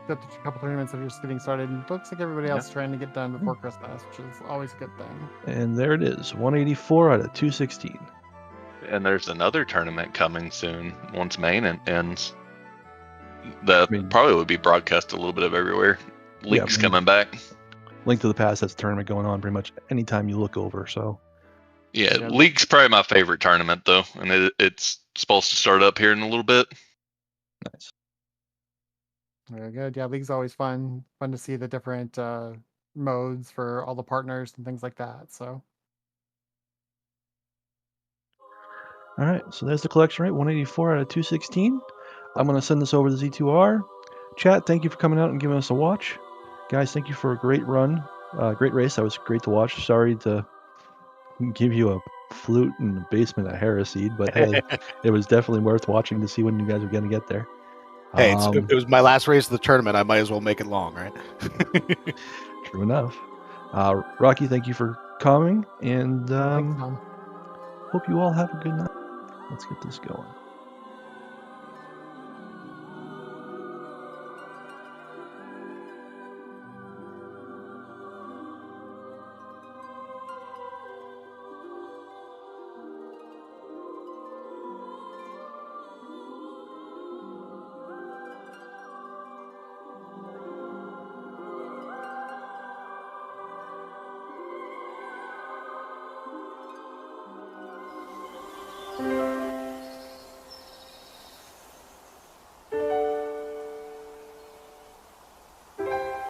Got a couple tournaments that are just getting started. And looks like everybody else is trying to get done before Christmas, which is always a good thing. And there it is, 184 out of 216. And there's another tournament coming soon once Maine ends. That probably would be broadcast a little bit of everywhere. Link's coming back. Link to the Past has a tournament going on pretty much anytime you look over. So yeah, League's probably my favorite tournament though, and it's supposed to start up here in a little bit. Nice. Very good. Yeah, League's always fun. Fun to see the different modes for all the partners and things like that. So. All right, so there's the collection rate, 184 out of 216. I'm going to send this over to Z2R. Chat, thank you for coming out and giving us a watch. Guys, thank you for a great run, great race. That was great to watch. Sorry to give you a flute in the basement at Harriseed, but hey, it was definitely worth watching to see when you guys were going to get there. Hey, it was my last race of the tournament. I might as well make it long, right? True enough. Rocky, thank you for coming, and Thanks, Tom. hope you all have a good night. Let's get this going.